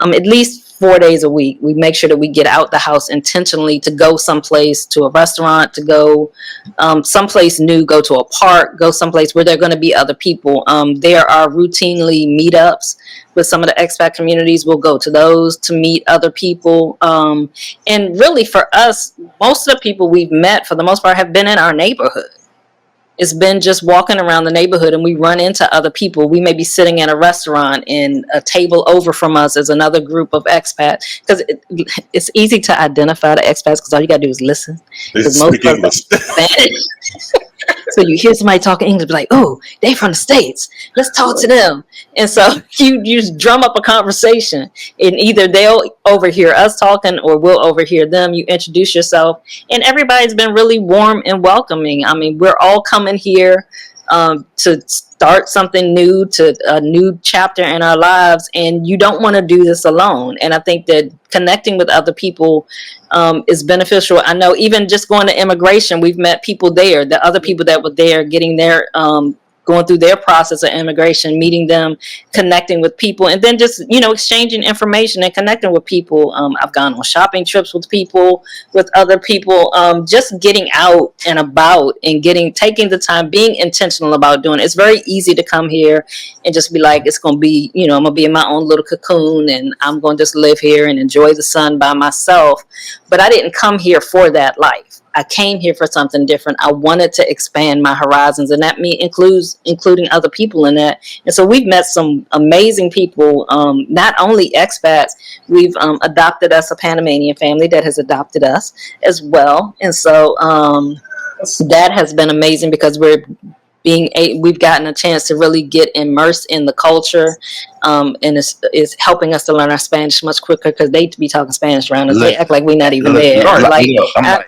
at least 4 days a week. We make sure that we get out the house intentionally to go someplace, to a restaurant, to go someplace new, go to a park, go someplace where there are going to be other people. There are routinely meetups with some of the expat communities. We'll go to those to meet other people. And really for us, most of the people we've met for the most part have been in our neighborhood. It's been just walking around the neighborhood and we run into other people. We may be sitting at a restaurant and a table over from us is another group of expats. Because it's easy to identify the expats because all you got to do is listen. They Because speak English. Spanish. So you hear somebody talking English, be like, oh, they from the States. Let's talk to them. And so you just drum up a conversation and either they'll overhear us talking or we'll overhear them. You introduce yourself and everybody's been really warm and welcoming. I mean, we're all coming here to start something new, to a new chapter in our lives, and you don't want to do this alone. And I think that connecting with other people is beneficial. I know even just going to immigration, we've met people there, the other people that were there getting their going through their process of immigration, meeting them, connecting with people, and then just, you know, exchanging information and connecting with people. I've gone on shopping trips with people, with other people, just getting out and about and taking the time, being intentional about doing it. It's very easy to come here and just be like, it's going to be, you know, I'm going to be in my own little cocoon and I'm going to just live here and enjoy the sun by myself. But I didn't come here for that life. I came here for something different. I wanted to expand my horizons, and that including other people in that. And so we've met some amazing people, not only expats. We've adopted us a Panamanian family that has adopted us as well. And so that has been amazing because we've gotten a chance to really get immersed in the culture, and it's helping us to learn our Spanish much quicker because they be talking Spanish around us. They act like we're not even there. Right. Like,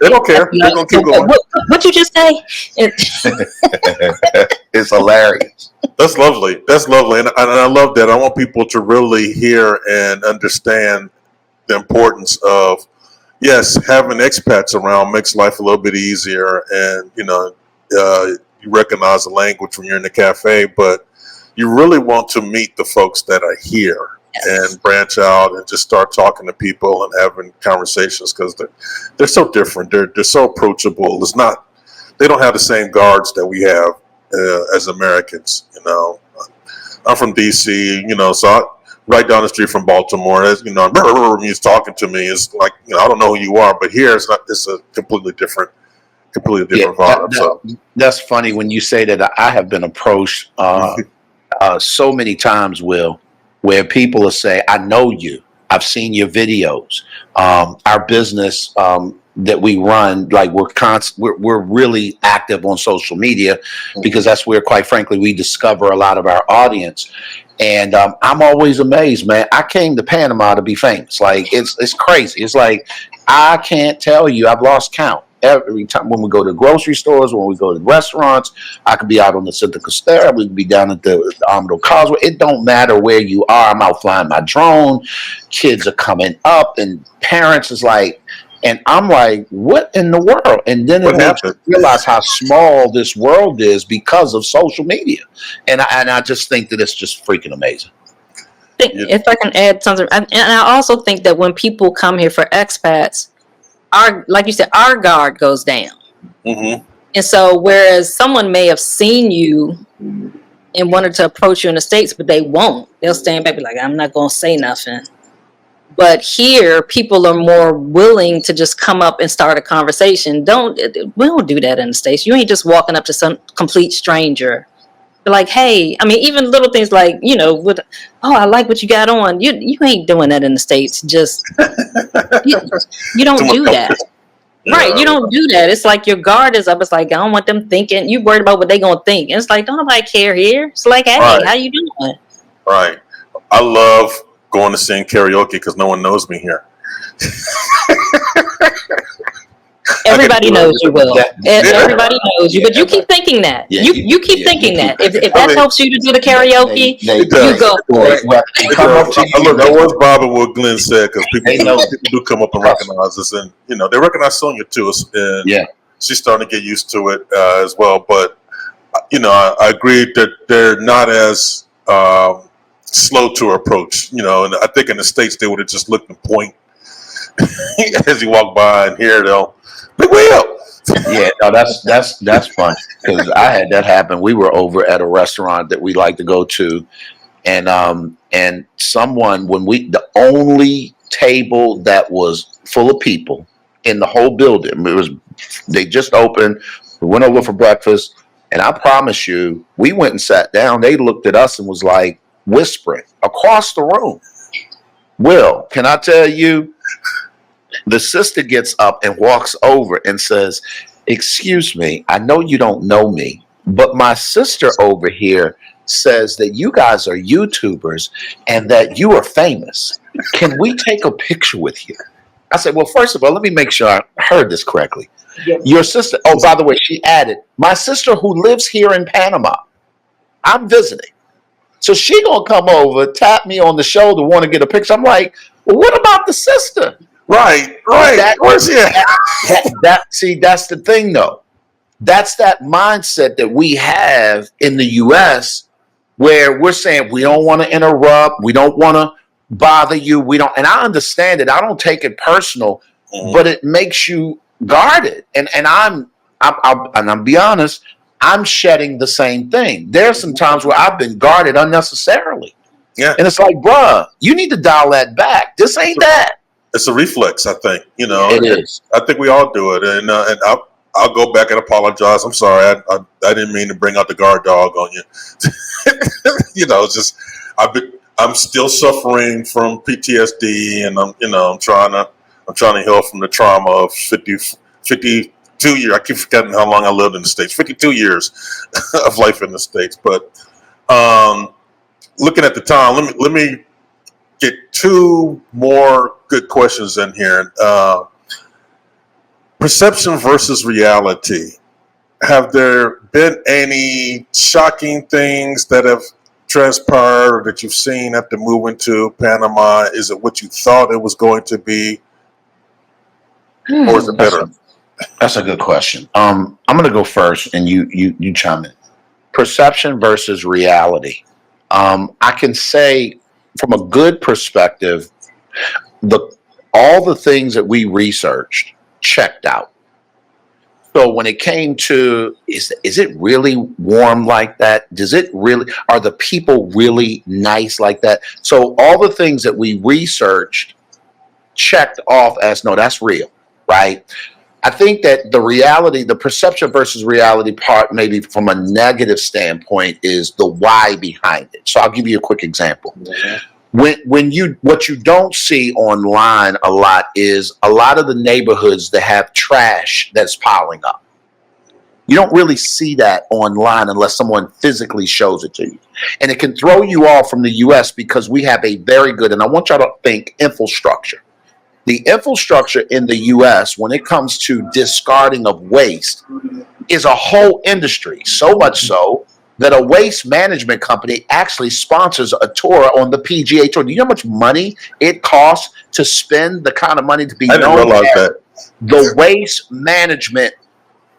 They don't care. They're gonna keep going. What you just say? It's hilarious. That's lovely. That's lovely, and I love that. I want people to really hear and understand the importance of, yes, having expats around makes life a little bit easier, and you recognize the language when you're in the cafe, but you really want to meet the folks that are here. Yes. And branch out and just start talking to people and having conversations because they're so different. They're so approachable. They don't have the same guards that we have as Americans. You know, I'm from DC. You know, so right down the street from Baltimore. As you know, he's talking to me. It's like, I don't know who you are, but here it's not. It's a completely different vibe. That's funny when you say that. I have been approached so many times, Will, where people will say, I know you. I've seen your videos. Our business that we run, like we're really active on social media because that's where, quite frankly, we discover a lot of our audience. And I'm always amazed, man. I came to Panama to be famous. Like it's crazy. It's like I can't tell you. I've lost count. Every time when we go to grocery stores, when we go to restaurants, I could be out on the Santa Costera, we could be down at the Almado Causeway. It don't matter where you are. I'm out flying my drone. Kids are coming up, and parents is like, And I'm like, what in the world? And then it What makes you happened? realize how small this world is because of social media. And I just think that it's just freaking amazing. If I can add something, and I also think that when people come here for expats, like you said, our guard goes down. Mm-hmm. And so, whereas someone may have seen you and wanted to approach you in the States, but they won't. They'll stand back and be like, I'm not going to say nothing. But here, people are more willing to just come up and start a conversation. We don't do that in the States. You ain't just walking up to some complete stranger. Be like, hey, I mean, even little things like, I like what you got on. You ain't doing that in the States. Just, you don't do that. Right, you don't do that. It's like your guard is up. It's like, I don't want them thinking. You worried about what they gonna think. And it's like, don't nobody care here. It's like, hey, Right. how you doing? Right. I love going to sing karaoke because no one knows me here. Everybody knows you will. Yeah. Everybody knows you, but you Yeah. keep thinking that. Yeah, You keep yeah, thinking you that. keep If that helps you to do the karaoke, They you go for it. They come up to you. Look, I was bobbing what Glenn said because They know. people do come up and recognize us, and they recognize Sonia too. And Yeah. she's starting to get used to it as well. But I agree that they're not as slow to approach. And I think in the States they would have just looked and point as you walk by, and here they'll Big Will. Yeah, no, that's fun because I had that happen. We were over at a restaurant that we like to go to, and someone the only table that was full of people in the whole building. They just opened. We went over for breakfast, and I promise you, we went and sat down. They looked at us and was like whispering across the room. Will, can I tell you? The sister gets up and walks over and says, excuse me, I know you don't know me, but my sister over here says that you guys are YouTubers and that you are famous. Can we take a picture with you? I said, well, first of all, let me make sure I heard this correctly. Your sister, oh, by the way, she added, my sister who lives here in Panama, I'm visiting. So she gonna come over, tap me on the shoulder, want to get a picture. I'm like, well, what about the sister? Right. Where's he at? See, that's the thing, though. That's that mindset that we have in the U.S. where we're saying we don't want to interrupt, we don't want to bother you, we don't. And I understand it. I don't take it personal, but it makes you guarded. And I'm be honest, I'm shedding the same thing. There's some times where I've been guarded unnecessarily. Yeah. And it's like, bruh, you need to dial that back. This ain't that. It's a reflex, I think. It is. I think we all do it, and I'll go back and apologize. I'm sorry. I didn't mean to bring out the guard dog on you. It's just I'm still suffering from PTSD, and I'm trying to heal from the trauma of 52 years. I keep forgetting how long I lived in the States. 52 years of life in the States. But looking at the time, let me get two more good questions in here. Perception versus reality. Have there been any shocking things that have transpired or that you've seen after moving to Panama? Is it what you thought it was going to be? Or is it better? That's a good question. I'm going to go first, and you chime in. Perception versus reality. I can say, from a good perspective, all the things that we researched checked out. So when it came to is it really warm like that? Are the people really nice like that? So all the things that we researched checked off as no, that's real, right? I think that the perception versus reality part, maybe from a negative standpoint, is the why behind it. So I'll give you a quick example. What you don't see online a lot is a lot of the neighborhoods that have trash that's piling up. You don't really see that online unless someone physically shows it to you. And it can throw you off from the US because we have a very good, and I want y'all to think, infrastructure. The infrastructure in the US, when it comes to discarding of waste, is a whole industry. So much so that a waste management company actually sponsors a tour on the PGA Tour. Do you know how much money it costs to spend the kind of money to be known? I didn't realize that. the waste management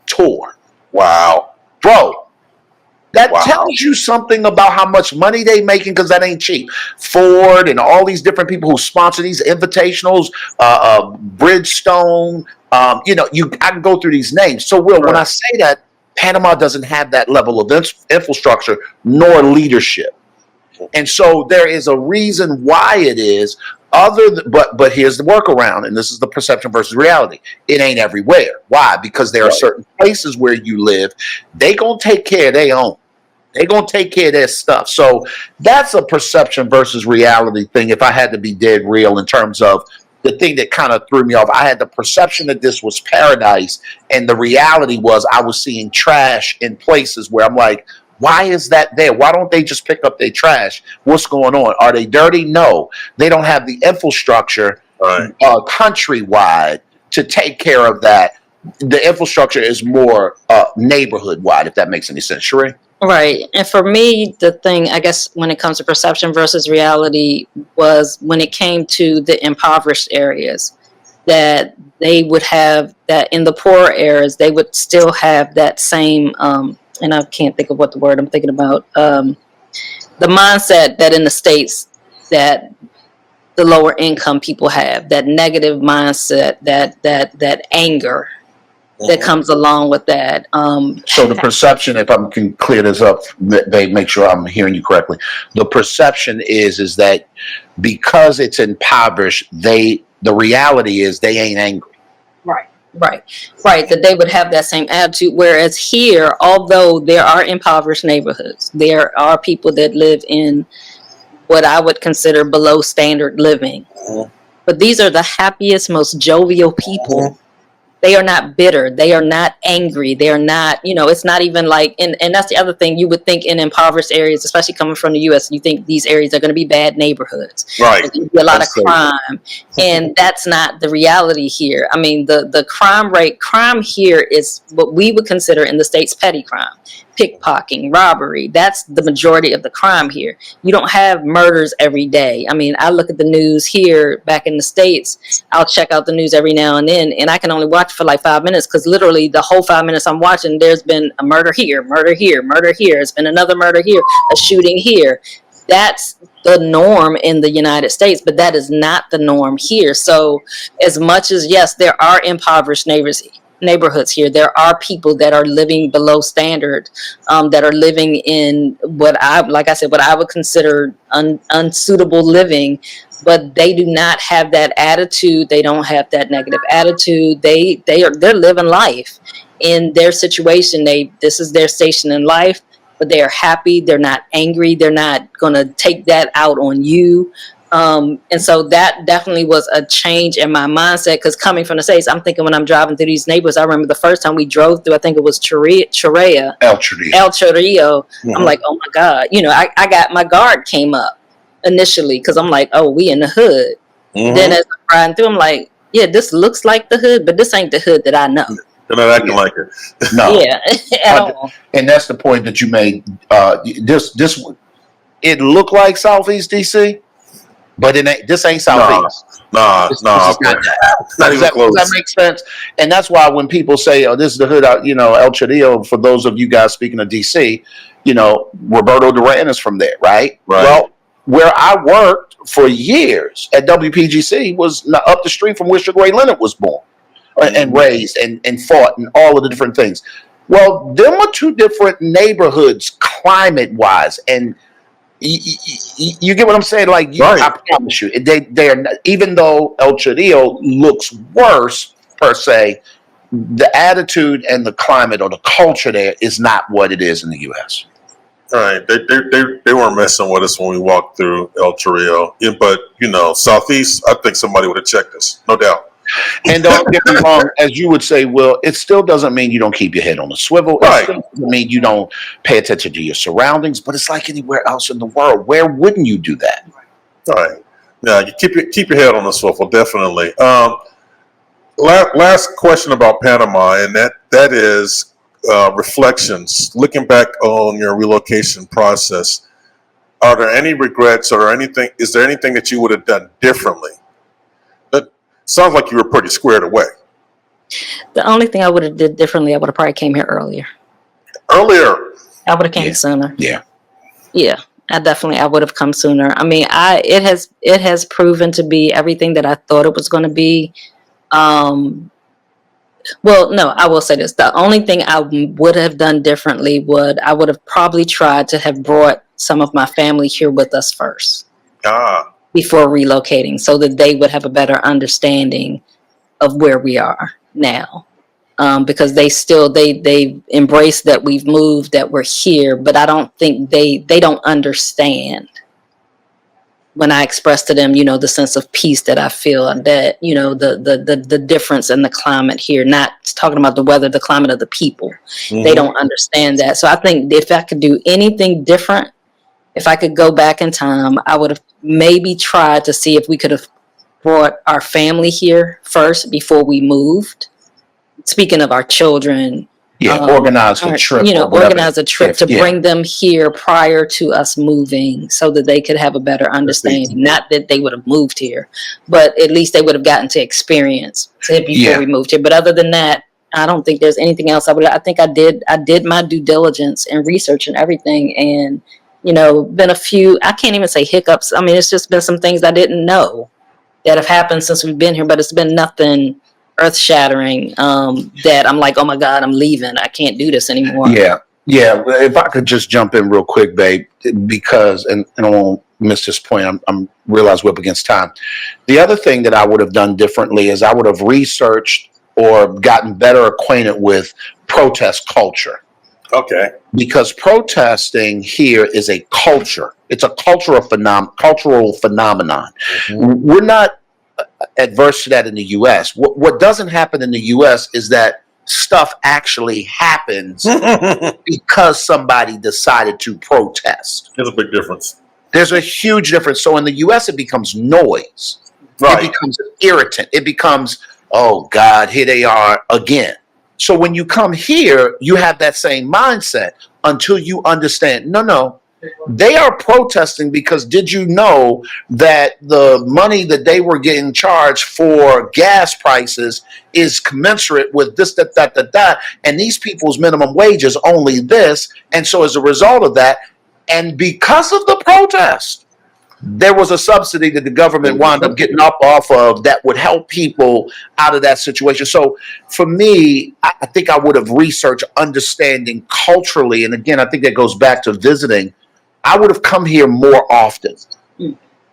tour. Wow. Bro, that Wow. tells you something about how much money they making, because that ain't cheap. Ford and all these different people who sponsor these invitationals, Bridgestone, I can go through these names. So, Will, when I say that, Panama doesn't have that level of infrastructure nor leadership. And so there is a reason why it is but here's the workaround, and this is the perception versus reality. It ain't everywhere. Why? Because there are certain places where you live, they gonna take care of their own. They gonna take care of their stuff. So that's a perception versus reality thing. If I had to be dead real in terms of the thing that kind of threw me off, I had the perception that this was paradise, and the reality was I was seeing trash in places where I'm like, why is that there? Why don't they just pick up their trash? What's going on? Are they dirty? No. They don't have the infrastructure countrywide to take care of that. The infrastructure is more neighborhood-wide, if that makes any sense. Sheree? Right. And for me, the thing, I guess, when it comes to perception versus reality was when it came to the impoverished areas, that they would have that in the poorer areas, they would still have that same, and I can't think of what the word I'm thinking about, the mindset that in the States that the lower income people have, that negative mindset, that anger that comes along with that. So the perception, if I can clear this up, babe, make sure I'm hearing you correctly. The perception is that because it's impoverished, the reality is they ain't angry. Right. That they would have that same attitude. Whereas here, although there are impoverished neighborhoods, there are people that live in what I would consider below standard living. But these are the happiest, most jovial people. They are not bitter. They are not angry. They are not, it's not even like, and that's the other thing you would think in impoverished areas, especially coming from the U.S., you think these areas are going to be bad neighborhoods. Right. There's going to be a lot of crime. And that's not the reality here. I mean, the crime here is what we would consider in the States petty crime. Pickpocketing, robbery. That's the majority of the crime here. You don't have murders every day. I mean, I look at the news here back in the States. I'll check out the news every now and then, and I can only watch for like 5 minutes because literally the whole 5 minutes I'm watching, there's been a murder here, murder here, murder here. It's been another murder here, a shooting here. That's the norm in the United States, but that is not the norm here. So as much as, yes, there are impoverished neighborhoods here, there are people that are living below standard, that are living in what I would consider unsuitable living, but they do not have that attitude. They don't have that negative attitude. They're living life in their situation. This is their station in life, but they are happy. They're not angry. They're not going to take that out on you. And so that definitely was a change in my mindset, because coming from the States, I'm thinking when I'm driving through these neighborhoods, I remember the first time we drove through, I think it was El Chorrillo. I'm like, oh my God, I got my guard came up initially because I'm like, oh, we in the hood. Then as I'm riding through, I'm like, yeah, this looks like the hood, but this ain't the hood that I know. They're not acting like it. No. Yeah, at all. And that's the point that you made. It looked like Southeast DC, but this ain't Southeast. No. This is not that. Not even close. Does that make sense? And that's why when people say, "Oh, this is the hood," El Chorrillo. For those of you guys speaking of DC, Roberto Duran is from there, right? Well, where I worked for years at WPGC was up the street from where Sugar Ray Leonard was born and raised and fought and all of the different things. Well, them are two different neighborhoods, climate-wise, and you get what I'm saying? Like, I promise you, they are not, even though El Chorrillo looks worse per se, the attitude and the climate or the culture there is not what it is in the U.S. All right, they weren't messing with us when we walked through El Chorrillo, but Southeast, I think somebody would have checked us, no doubt. And don't get me wrong, as you would say, Will, it still doesn't mean you don't keep your head on a swivel. It still doesn't mean you don't pay attention to your surroundings, but it's like anywhere else in the world. Where wouldn't you do that? All right. Yeah, you keep your head on the swivel, definitely. Last question about Panama, and that is reflections. Looking back on your relocation process, are there any regrets or anything? Is there anything that you would have done differently? Sounds like you were pretty squared away. The only thing I would have did differently, I would have probably came here earlier. Earlier. I would have came Yeah. sooner. Yeah. Yeah, I would have come sooner. I mean, it has proven to be everything that I thought it was going to be. Well, no, I will say this. The only thing I would have done differently I would have probably tried to have brought some of my family here with us first before relocating, so that they would have a better understanding of where we are now. Because they embrace that we've moved, that we're here, but I don't think they don't understand when I express to them, the sense of peace that I feel, and that, the difference in the climate here, not talking about the weather, the climate of the people. Mm-hmm. They don't understand that. So I think if I could do anything different, if I could go back in time, I would have maybe tried to see if we could have brought our family here first before we moved. Speaking of our children, organize a trip. Organize a trip to bring them here prior to us moving, so that they could have a better understanding. Not that they would have moved here, but at least they would have gotten to experience it before we moved here. But other than that, I don't think there's anything else I think I did my due diligence and research and everything, and been a few, I can't even say hiccups. I mean, it's just been some things I didn't know that have happened since we've been here, but it's been nothing earth-shattering that I'm like, oh my God, I'm leaving. I can't do this anymore. Yeah. If I could just jump in real quick, babe, because, and I won't miss this point, I'm realize we're up against time. The other thing that I would have done differently is I would have researched or gotten better acquainted with protest culture. Okay. Because protesting here is a culture. It's a cultural phenomenon. Mm-hmm. We're not adverse to that in the U.S. What doesn't happen in the U.S. is that stuff actually happens because somebody decided to protest. There's a big difference. There's a huge difference. So in the U.S., it becomes noise. Right. It becomes an irritant. It becomes, oh God, here they are again. So when you come here, you have that same mindset until you understand, no, they are protesting because did you know that the money that they were getting charged for gas prices is commensurate with this, that, and these people's minimum wage is only this. And so as a result of that, and because of the protest, there was a subsidy that the government wound up getting up off of that would help people out of that situation. So for me, I think I would have researched understanding culturally. And again, I think that goes back to visiting. I would have come here more often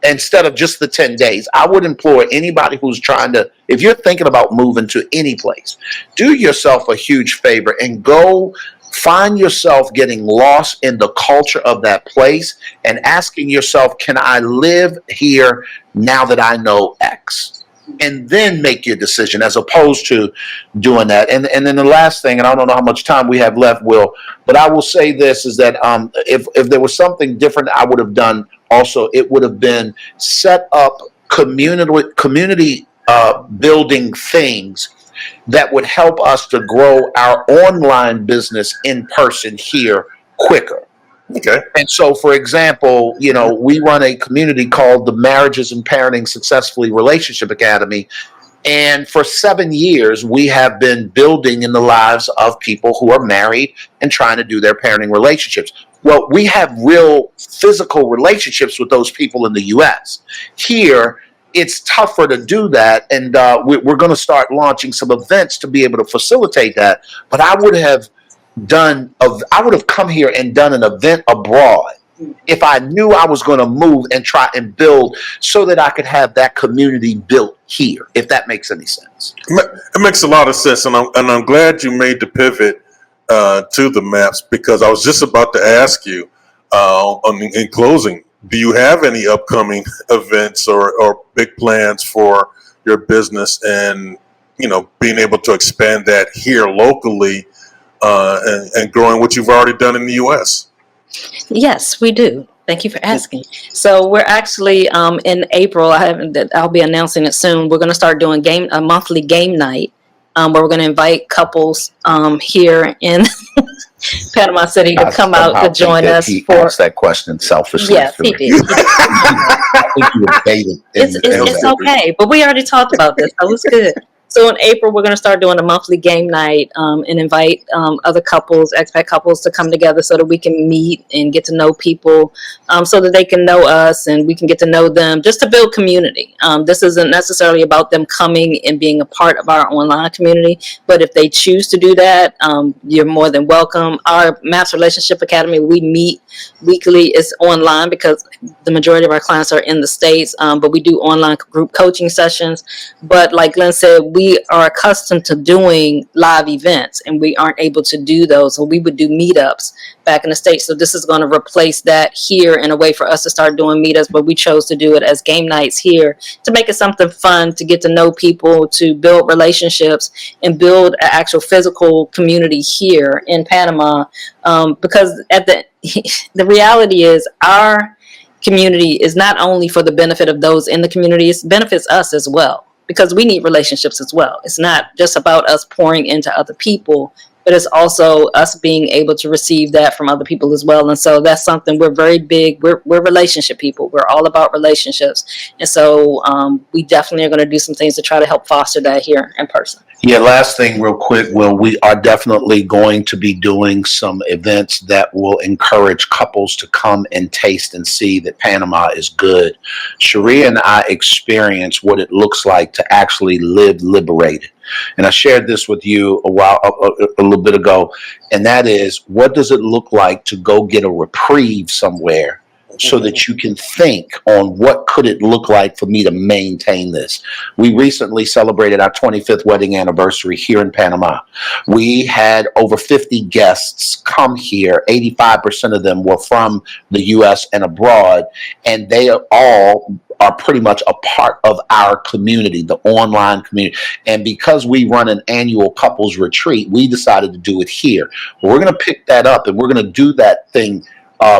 instead of just the 10 days. I would implore anybody who's trying to, if you're thinking about moving to any place, do yourself a huge favor and go find yourself getting lost in the culture of that place and asking yourself, can I live here now that I know X? And then make your decision as opposed to doing that. And then the last thing, and I don't know how much time we have left, Will, but I will say this is that if there was something different I would have done also, it would have been set up community building things that would help us to grow our online business in person here quicker. Okay. And so, for example, we run a community called the Marriages and Parenting Successfully Relationship Academy. And for 7 years, we have been building in the lives of people who are married and trying to do their parenting relationships. Well, we have real physical relationships with those people in the U.S. Here, it's tougher to do that, and we're going to start launching some events to be able to facilitate that. But I would have come here and done an event abroad if I knew I was going to move and try and build so that I could have that community built here, if that makes any sense. It makes a lot of sense, and I'm glad you made the pivot to the maps, because I was just about to ask you in closing, do you have any upcoming events or big plans for your business and, being able to expand that here locally and growing what you've already done in the U.S.? Yes, we do. Thank you for asking. So we're actually in April. I'll be announcing it soon. We're going to start doing a monthly game night where we're going to invite couples here in Panama City to come out to join us. He asked that question selfishly. Yes, he did. I think you were baited. It's okay, but we already talked about this, so it's good. So in April, we're going to start doing a monthly game night and invite other couples, expat couples, to come together so that we can meet and get to know people, so that they can know us and we can get to know them, just to build community. This isn't necessarily about them coming and being a part of our online community, but if they choose to do that, you're more than welcome. Our Maps Relationship Academy, we meet weekly. It's online because the majority of our clients are in the States, but we do online group coaching sessions. But like Glenn said, we are accustomed to doing live events and we aren't able to do those. So we would do meetups back in the States. So this is going to replace that here in a way for us to start doing meetups, but we chose to do it as game nights here to make it something fun, to get to know people, to build relationships and build an actual physical community here in Panama. Because at the reality is our community is not only for the benefit of those in the community, it benefits us as well, because we need relationships as well. It's not just about us pouring into other people, but it's also us being able to receive that from other people as well. And so that's something we're very big. We're relationship people. We're all about relationships. And so we definitely are going to do some things to try to help foster that here in person. Yeah, last thing real quick, Will, we are definitely going to be doing some events that will encourage couples to come and taste and see that Panama is good. Sheree and I experience what it looks like to actually live liberated. And I shared this with you a little bit ago, and that is, what does it look like to go get a reprieve somewhere so that you can think on what could it look like for me to maintain this. We recently celebrated our 25th wedding anniversary here in Panama. We had over 50 guests come here. 85% of them were from the U.S. and abroad, and they all are pretty much a part of our community, the online community. And because we run an annual couples retreat, we decided to do it here. We're going to pick that up and we're going to do that thing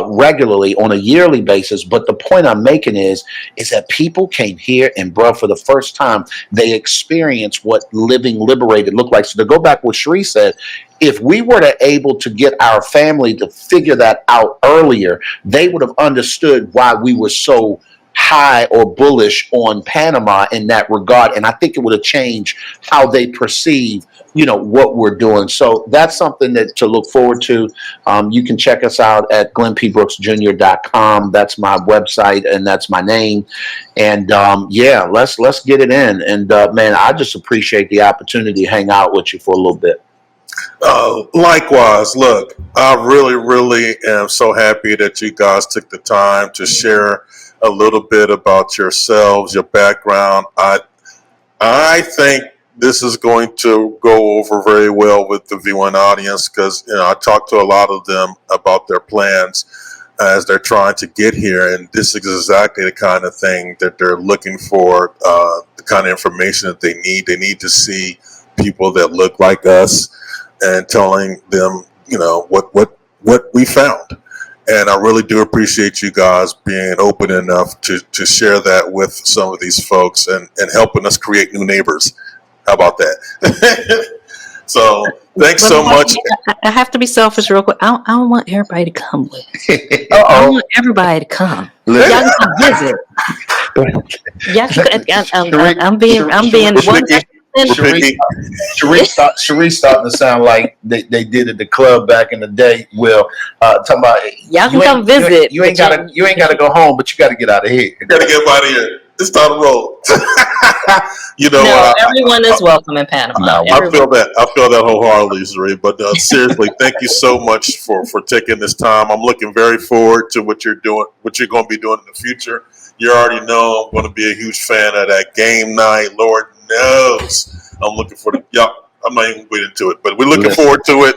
regularly on a yearly basis. But the point I'm making is that people came here and, bro, for the first time, they experienced what living liberated looked like. So to go back what Sheree said, if we were able to get our family to figure that out earlier, they would have understood why we were so high or bullish on Panama in that regard. And I think it would have changed how they perceive, what we're doing. So that's something that to look forward to. You can check us out at glennpbrooksjr.com. That's my website and that's my name. And let's get it in. And man, I just appreciate the opportunity to hang out with you for a little bit. Likewise, look, I really, really am so happy that you guys took the time to share a little bit about yourselves, your background. I think this is going to go over very well with the viewing audience because I talked to a lot of them about their plans as they're trying to get here, and this is exactly the kind of thing that they're looking for, the kind of information that they need. They need to see people that look like us and telling them, what we found. And I really do appreciate you guys being open enough to share that with some of these folks and helping us create new neighbors. How about that? So thanks so much. I have to be selfish real quick. I don't want everybody to come with. I want everybody to come. Y'all can come visit. I'm being one. Sheree starting to sound like they did at the club back in the day. Will talking about y'all can come visit. You ain't gotta go home, but you gotta get out of here. You gotta get out of here. It's time to roll. Everyone is welcome in Panama. I feel that wholeheartedly, Sheree. But seriously, thank you so much for taking this time. I'm looking very forward to what you're doing, what you're going to be doing in the future. You already know I'm going to be a huge fan of that game night. Lord knows, I'm looking for I'm not even getting into it, but we're looking forward to it.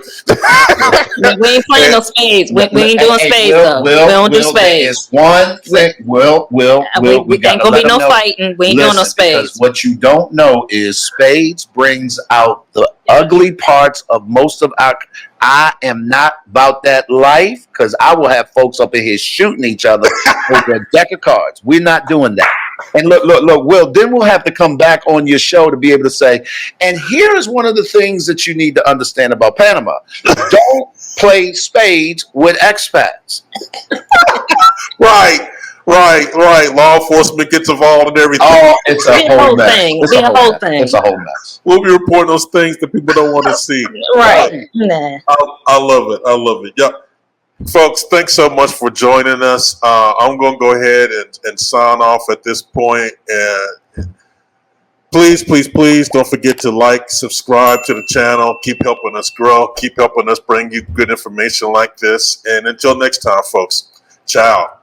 We ain't playing no spades. We ain't doing spades though. We don't do spades. One thing, we ain't gonna be no fighting. We ain't doing no spades. What you don't know is spades brings out the ugly parts of most of our. I am not about that life because I will have folks up in here shooting each other with a deck of cards. We're not doing that. And look, Will, then we'll have to come back on your show to be able to say, and here is one of the things that you need to understand about Panama. Don't play spades with expats. Right. Right. Law enforcement gets involved in everything. Oh, it's a Be a whole whole mess. thing. It's Be a a whole whole mess. thing. It's a whole mess. We'll be reporting those things that people don't want to see. Right. Nah. I love it. I love it. Yeah. Folks, thanks so much for joining us. I'm going to go ahead and sign off at this point. And please don't forget to like, subscribe to the channel. Keep helping us grow. Keep helping us bring you good information like this. And until next time, folks, ciao.